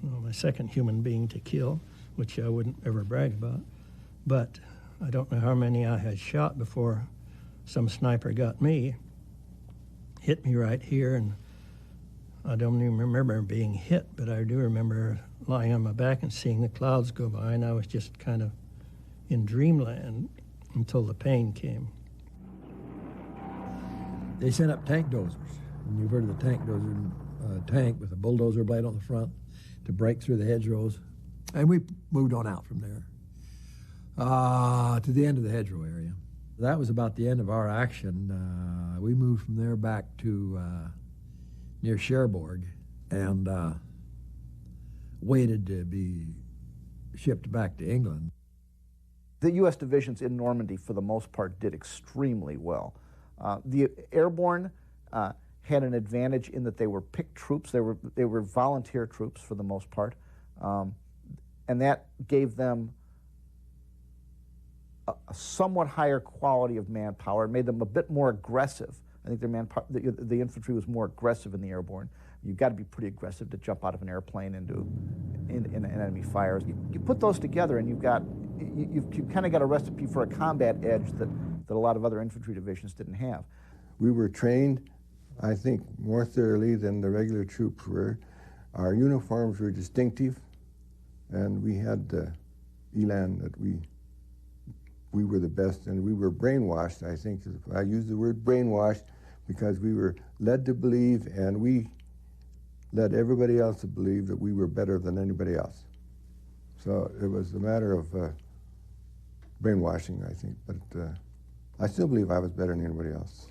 my second human being to kill, which I wouldn't ever brag about. But I don't know how many I had shot before some sniper got me, hit me right here, and I don't even remember being hit, but I do remember lying on my back and seeing the clouds go by, and I was just kind of in dreamland until the pain came. They sent up tank dozers, and you've heard of the tank dozer, tank with a bulldozer blade on the front to break through the hedgerows. And we moved on out from there to the end of the hedgerow area. That was about the end of our action. We moved from there back to near Cherbourg and waited to be shipped back to England. The U.S. divisions in Normandy, for the most part, did extremely well. The airborne had an advantage in that they were picked troops. They were volunteer troops for the most part, and that gave them a somewhat higher quality of manpower. It made them a bit more aggressive. I think the infantry was more aggressive in the airborne. You've got to be pretty aggressive to jump out of an airplane into enemy fires. You put those together, and you've kind of got a recipe for a combat edge that a lot of other infantry divisions didn't have. We were trained, I think, more thoroughly than the regular troops were. Our uniforms were distinctive, and we had the elan that we were the best, and we were brainwashed, I think. I use the word brainwashed because we were led to believe, and we led everybody else to believe that we were better than anybody else. So it was a matter of brainwashing, I think. But I still believe I was better than anybody else.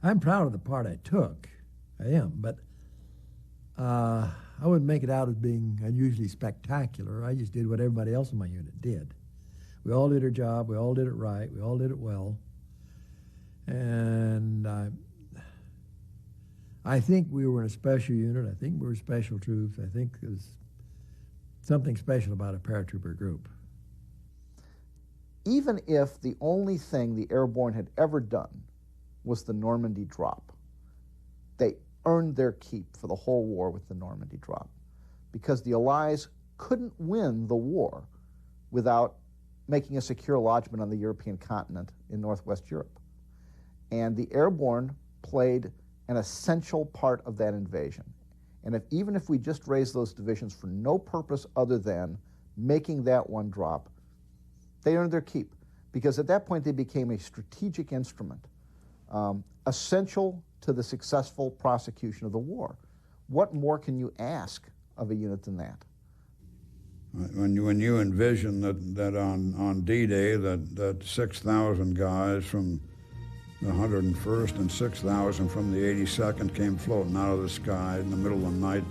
I'm proud of the part I took. I am, but I wouldn't make it out as being unusually spectacular. I just did what everybody else in my unit did. We all did our job. We all did it right. We all did it well. And I think we were in a special unit. I think we were special troops. I think there's something special about a paratrooper group. Even if the only thing the airborne had ever done was the Normandy drop, they earned their keep for the whole war with the Normandy drop, because the Allies couldn't win the war without making a secure lodgment on the European continent in Northwest Europe. And the airborne played an essential part of that invasion. And even if we just raised those divisions for no purpose other than making that one drop, they earned their keep, because at that point they became a strategic instrument, essential to the successful prosecution of the war. What more can you ask of a unit than that? When you envision that on D-Day that 6,000 guys from the 101st and 6,000 from the 82nd came floating out of the sky in the middle of the night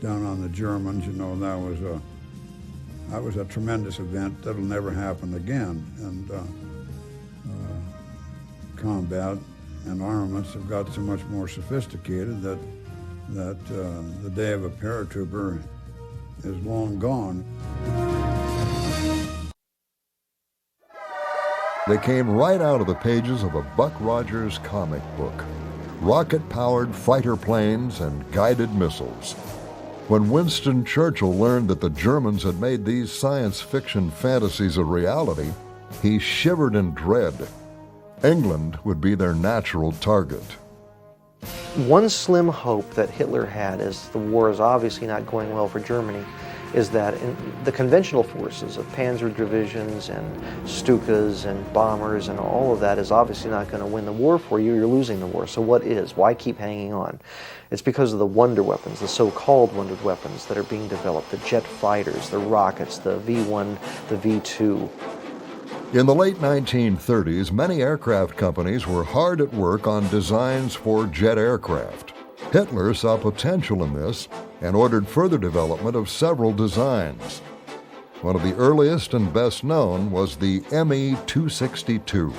down on the Germans, you know, that was a tremendous event that'll never happen again. And combat and armaments have got so much more sophisticated that the day of a paratrooper is long gone. They came right out of the pages of a Buck Rogers comic book. Rocket-powered fighter planes and guided missiles. When Winston Churchill learned that the Germans had made these science fiction fantasies a reality, he shivered in dread. England would be their natural target. One slim hope that Hitler had, as the war is obviously not going well for Germany, is that in the conventional forces of panzer divisions and Stukas and bombers and all of that is obviously not going to win the war for you. You're losing the war. So what is? Why keep hanging on? It's because of the wonder weapons, the so-called wonder weapons that are being developed, the jet fighters, the rockets, the V-1, the V-2. In the late 1930s, many aircraft companies were hard at work on designs for jet aircraft. Hitler saw potential in this and ordered further development of several designs. One of the earliest and best known was the Me-262.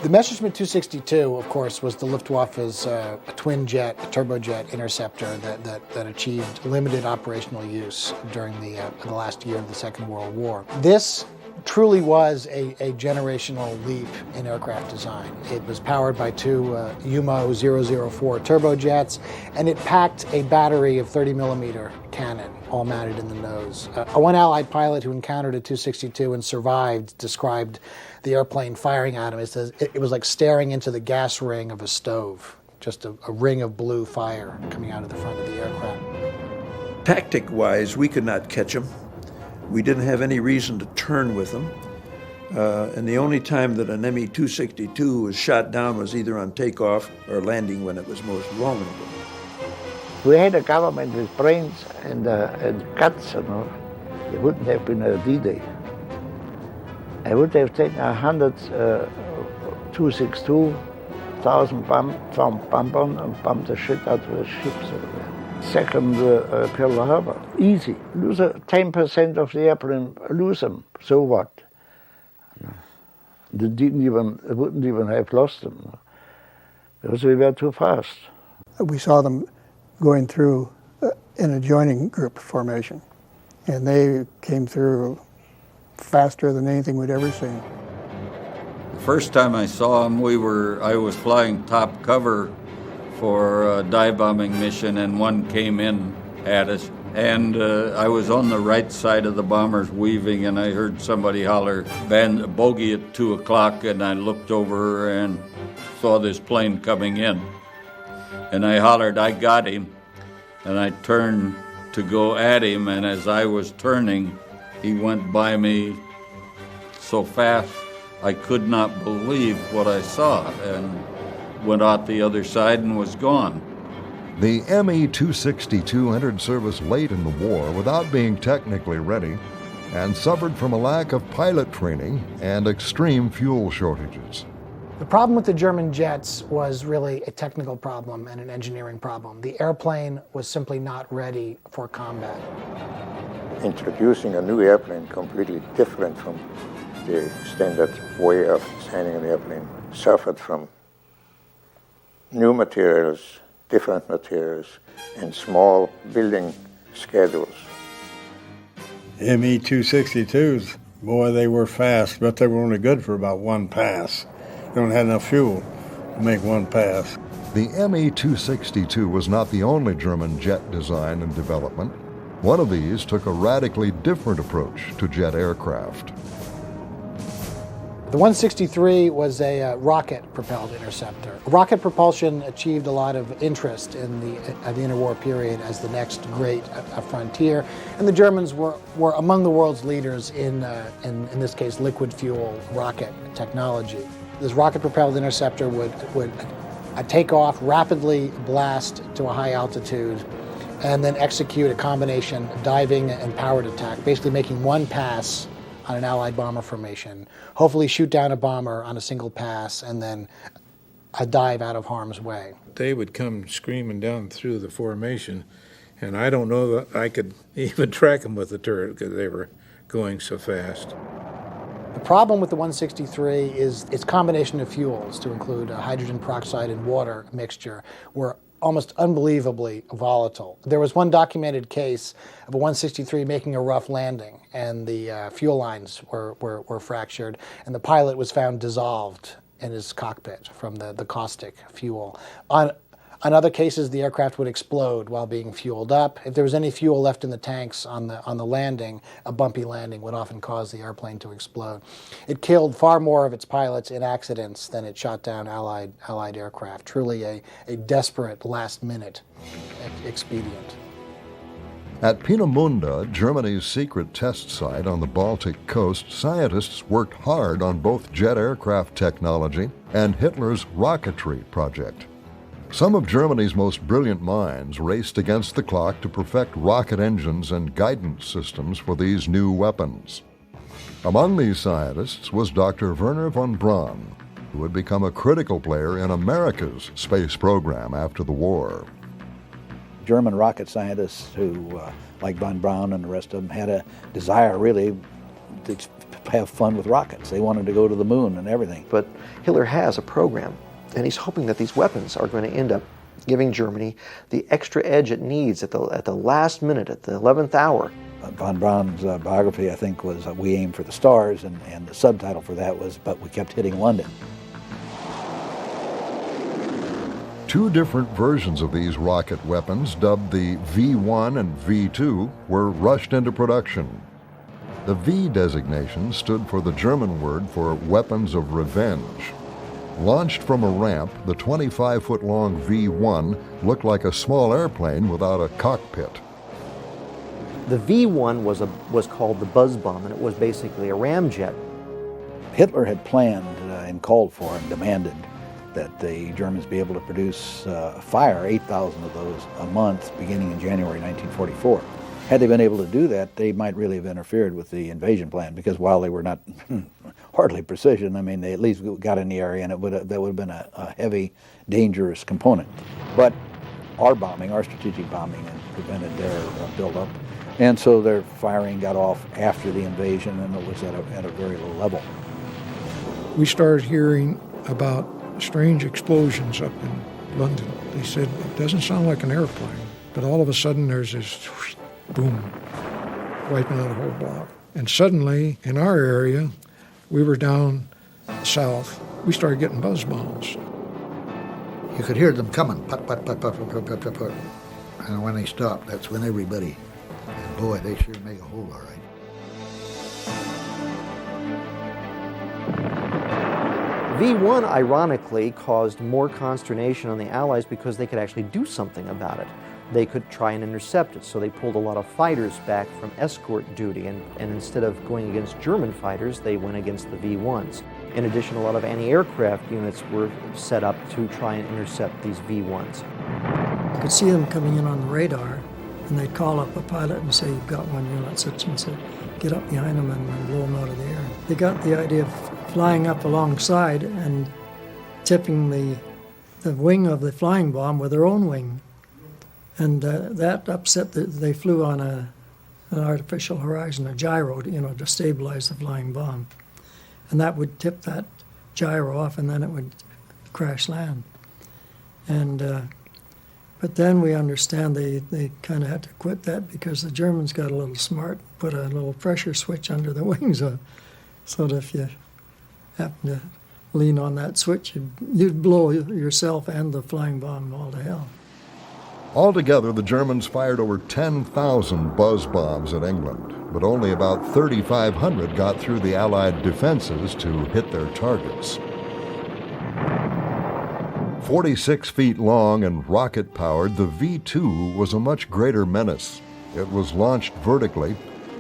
The Messerschmitt 262, of course, was the Luftwaffe's a twin-jet, a turbojet interceptor that achieved limited operational use during the last year of the Second World War. This truly was a generational leap in aircraft design. It was powered by two UMO 004 turbojets, and it packed a battery of 30mm cannon, all mounted in the nose. One Allied pilot who encountered a 262 and survived described the airplane firing at him. It says it was like staring into the gas ring of a stove, just a ring of blue fire coming out of the front of the aircraft. Tactic-wise, we could not catch them. We didn't have any reason to turn with them. And the only time that an Me-262 was shot down was either on takeoff or landing when it was most vulnerable. We had a government with brains and guts, you know. It wouldn't have been a D-Day. I would have taken 100 262, 1,000 bomb on and bombed the shit out of the ships over there. Second, Pearl Harbor, easy. Lose 10% of the airplane, lose them, so what? They wouldn't even have lost them, because we were too fast. We saw them going through an adjoining group formation, and they came through faster than anything we'd ever seen. The first time I saw them, I was flying top cover for a dive bombing mission, and one came in at us, and I was on the right side of the bombers weaving, and I heard somebody holler, bogey at 2 o'clock, and I looked over and saw this plane coming in. And I hollered, I got him, and I turned to go at him, and as I was turning, he went by me so fast I could not believe what I saw, and went out the other side and was gone. The ME-262 entered service late in the war without being technically ready and suffered from a lack of pilot training and extreme fuel shortages. The problem with the German jets was really a technical problem and an engineering problem. The airplane was simply not ready for combat. Introducing a new airplane completely different from the standard way of designing an airplane suffered from new materials, different materials, and small building schedules. ME-262s, boy, they were fast, but they were only good for about one pass. They don't have enough fuel to make one pass. The ME-262 was not the only German jet design and development. One of these took a radically different approach to jet aircraft. The 163 was a rocket-propelled interceptor. Rocket propulsion achieved a lot of interest in the interwar period as the next great frontier, and the Germans were among the world's leaders in this case, liquid fuel rocket technology. This rocket-propelled interceptor would take off, rapidly blast to a high altitude, and then execute a combination of diving and powered attack, basically making one pass on an Allied bomber formation, hopefully shoot down a bomber on a single pass, and then a dive out of harm's way. They would come screaming down through the formation, and I don't know that I could even track them with the turret because they were going so fast. The problem with the 163 is its combination of fuels, to include a hydrogen peroxide and water mixture, were almost unbelievably volatile. There was one documented case of a 163 making a rough landing, and the fuel lines were fractured, and the pilot was found dissolved in his cockpit from the caustic fuel. On other cases, the aircraft would explode while being fueled up. If there was any fuel left in the tanks on the landing, a bumpy landing would often cause the airplane to explode. It killed far more of its pilots in accidents than it shot down Allied aircraft. Truly a desperate last-minute expedient. At Peenemünde, Germany's secret test site on the Baltic coast, scientists worked hard on both jet aircraft technology and Hitler's rocketry project. Some of Germany's most brilliant minds raced against the clock to perfect rocket engines and guidance systems for these new weapons. Among these scientists was Dr. Wernher von Braun, who would become a critical player in America's space program after the war. German rocket scientists who, like von Braun and the rest of them, had a desire really to have fun with rockets. They wanted to go to the moon and everything. But Hitler has a program, and he's hoping that these weapons are going to end up giving Germany the extra edge it needs at the last minute, at the 11th hour. Von Braun's biography, I think, was We Aim for the Stars, and the subtitle for that was But We Kept Hitting London. Two different versions of these rocket weapons, dubbed the V-1 and V-2, were rushed into production. The V designation stood for the German word for weapons of revenge. Launched from a ramp, the 25-foot-long V-1 looked like a small airplane without a cockpit. The V-1 was called the Buzz Bomb, and it was basically a ramjet. Hitler had planned and called for and demanded that the Germans be able to produce fire 8,000 of those a month beginning in January 1944. Had they been able to do that, they might really have interfered with the invasion plan, because while they were not hardly precision, I mean, they at least got in the area, and that would have been a heavy, dangerous component. But our strategic bombing, prevented their buildup, and so their firing got off after the invasion, and it was at a very low level. We started hearing about strange explosions up in London. They said, it doesn't sound like an airplane, but all of a sudden there's this whoosh, boom, wiping out a whole block. And suddenly, in our area, we were down south, we started getting buzz bombs. You could hear them coming, put, put, put, put, put, put, put, put. And when they stopped, that's when everybody, and boy, they sure make a hole all right. V-1, ironically, caused more consternation on the Allies because they could actually do something about it. They could try and intercept it, so they pulled a lot of fighters back from escort duty, and instead of going against German fighters, they went against the V-1s. In addition, a lot of anti-aircraft units were set up to try and intercept these V-1s. could see them coming in on the radar, and they'd call up a pilot and say, "You've got one unit," such and such. Get up behind them and blow them out of the air. They got the idea of flying up alongside and tipping the wing of the flying bomb with their own wing. And that upset they flew on an artificial horizon, a gyro, to stabilize the flying bomb. And that would tip that gyro off, and then it would crash land. And but then we understand they kind of had to quit that because the Germans got a little smart, put a little pressure switch under the wings, so that if you happen to lean on that switch, you'd blow yourself and the flying bomb all to hell. Altogether, the Germans fired over 10,000 buzz bombs at England, but only about 3,500 got through the Allied defenses to hit their targets. 46 feet long and rocket-powered, the V-2 was a much greater menace. It was launched vertically,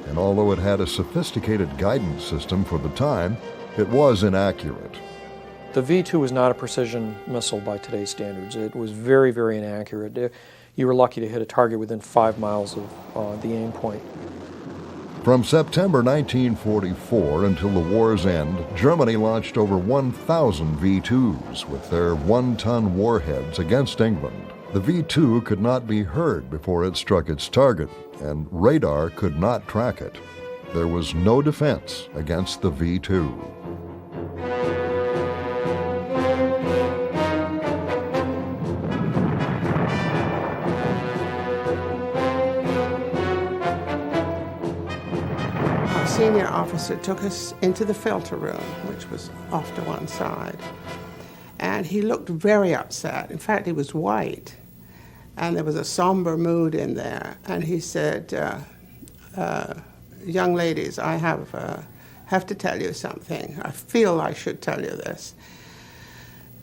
and although it had a sophisticated guidance system for the time, it was inaccurate. The V-2 was not a precision missile by today's standards. It was very, very inaccurate. You were lucky to hit a target within 5 miles of the aim point. From September 1944 until the war's end, Germany launched over 1,000 V-2s with their 1-ton warheads against England. The V-2 could not be heard before it struck its target, and radar could not track it. There was no defense against the V-2. Senior officer took us into the filter room, which was off to one side. And he looked very upset. In fact, he was white. And there was a somber mood in there. And he said, young ladies, I have to tell you something. I feel I should tell you this.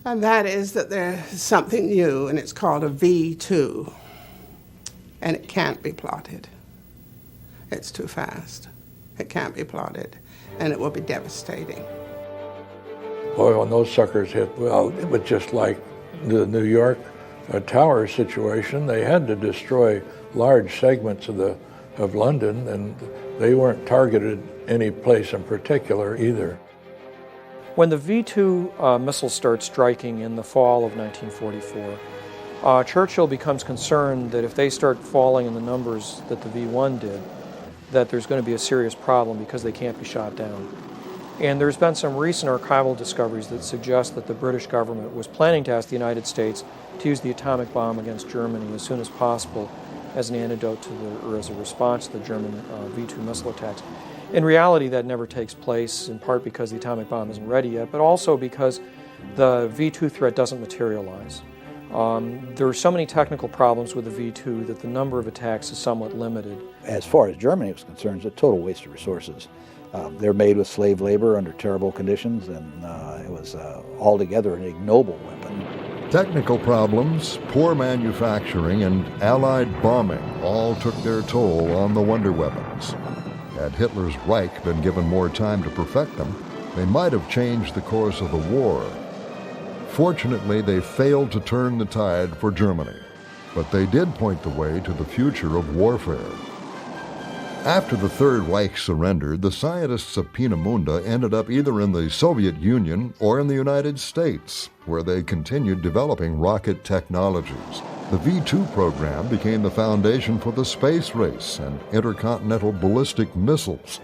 And that is that there's something new, and it's called a V-2. And it can't be plotted. It's too fast. It can't be plotted, and it will be devastating. Boy, when those suckers hit, well, it was just like the New York tower situation. They had to destroy large segments of London, and they weren't targeted any place in particular either. When the V-2 missiles start striking in the fall of 1944, Churchill becomes concerned that if they start falling in the numbers that the V-1 did, that there's going to be a serious problem because they can't be shot down. And there's been some recent archival discoveries that suggest that the British government was planning to ask the United States to use the atomic bomb against Germany as soon as possible as an antidote to or as a response to the German V-2 missile attacks. In reality, that never takes place, in part because the atomic bomb isn't ready yet, but also because the V-2 threat doesn't materialize. There are so many technical problems with the V-2 that the number of attacks is somewhat limited. As far as Germany was concerned, it's a total waste of resources. They're made with slave labor under terrible conditions, and it was altogether an ignoble weapon. Technical problems, poor manufacturing, and Allied bombing all took their toll on the wonder weapons. Had Hitler's Reich been given more time to perfect them, they might have changed the course of the war. Fortunately, they failed to turn the tide for Germany, but they did point the way to the future of warfare. After the Third Reich surrendered, the scientists of Peenemünde ended up either in the Soviet Union or in the United States, where they continued developing rocket technologies. The V-2 program became the foundation for the space race and intercontinental ballistic missiles.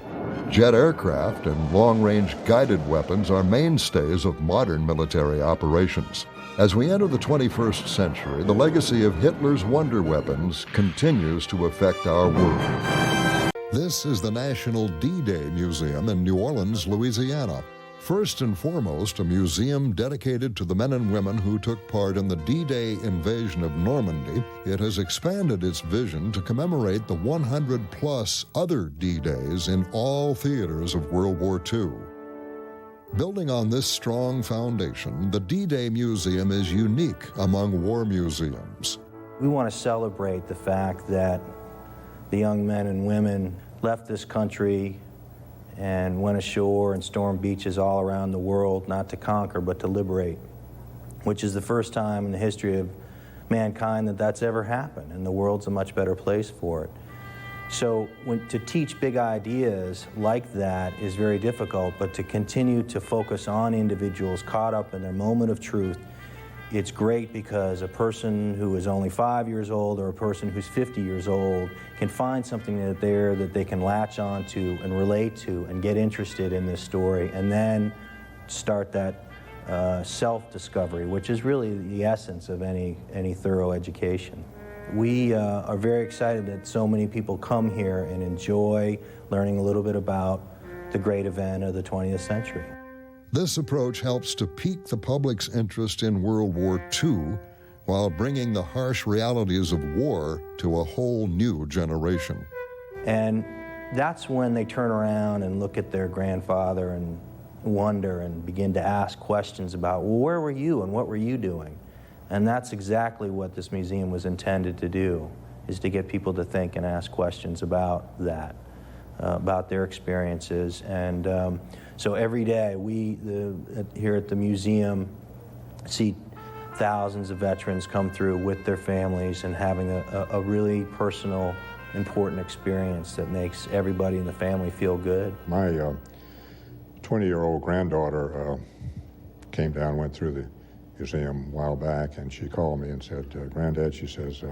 Jet aircraft and long-range guided weapons are mainstays of modern military operations. As we enter the 21st century, the legacy of Hitler's wonder weapons continues to affect our world. This is the National D-Day Museum in New Orleans, Louisiana. First and foremost, a museum dedicated to the men and women who took part in the D-Day invasion of Normandy, it has expanded its vision to commemorate the 100-plus other D-Days in all theaters of World War II. Building on this strong foundation, the D-Day Museum is unique among war museums. We want to celebrate the fact that the young men and women left this country and went ashore and stormed beaches all around the world, not to conquer, but to liberate, which is the first time in the history of mankind that that's ever happened, and the world's a much better place for it. So to teach big ideas like that is very difficult, but to continue to focus on individuals caught up in their moment of truth, it's great because a person who is only 5 years old or a person who's 50 years old can find something that they can latch onto and relate to and get interested in this story, and then start that self-discovery, which is really the essence of any thorough education. We are very excited that so many people come here and enjoy learning a little bit about the great event of the 20th century. This approach helps to pique the public's interest in World War II while bringing the harsh realities of war to a whole new generation. And that's when they turn around and look at their grandfather and wonder and begin to ask questions about, well, where were you and what were you doing? And that's exactly what this museum was intended to do, is to get people to think and ask questions about that, about their experiences. And so every day we here at the museum see thousands of veterans come through with their families and having a really personal, important experience that makes everybody in the family feel good. My 20-year-old granddaughter came down, went through the museum a while back, and she called me and said, Granddad, she says,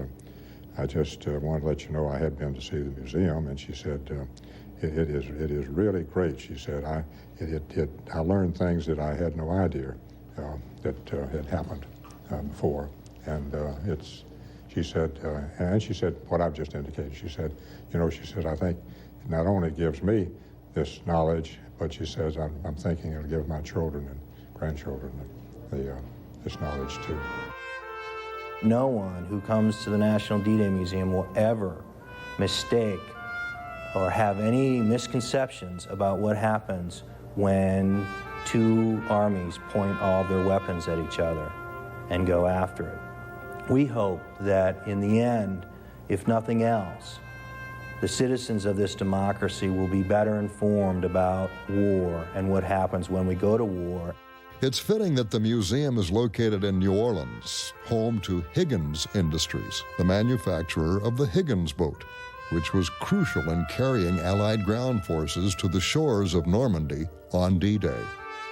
I just wanted to let you know I had been to see the museum, and she said, it is really great. She said, I learned things that I had no idea that had happened before, and she said what I've just indicated. She said, she said, I think it not only gives me this knowledge, but she says, I'm thinking it'll give my children and grandchildren this knowledge too. No one who comes to the National D-Day Museum will ever mistake or have any misconceptions about what happens when two armies point all their weapons at each other and go after it. We hope that in the end, if nothing else, the citizens of this democracy will be better informed about war and what happens when we go to war. It's fitting that the museum is located in New Orleans, home to Higgins Industries, the manufacturer of the Higgins boat, which was crucial in carrying Allied ground forces to the shores of Normandy on D-Day.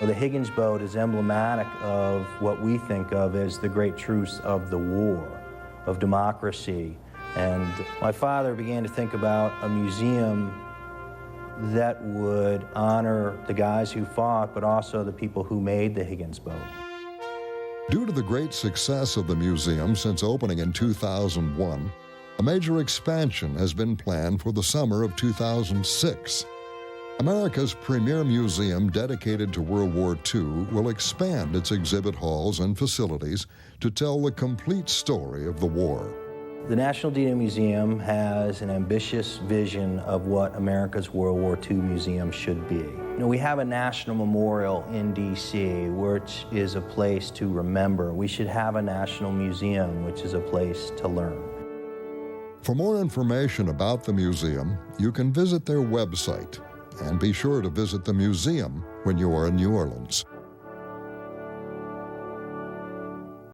Well, the Higgins boat is emblematic of what we think of as the great truths of the war, of democracy. And my father began to think about a museum that would honor the guys who fought, but also the people who made the Higgins boat. Due to the great success of the museum since opening in 2001, a major expansion has been planned for the summer of 2006. America's premier museum dedicated to World War II will expand its exhibit halls and facilities to tell the complete story of the war. The National D-Day Museum has an ambitious vision of what America's World War II museum should be. We have a national memorial in D.C., which is a place to remember. We should have a national museum, which is a place to learn. For more information about the museum, you can visit their website, and be sure to visit the museum when you are in New Orleans.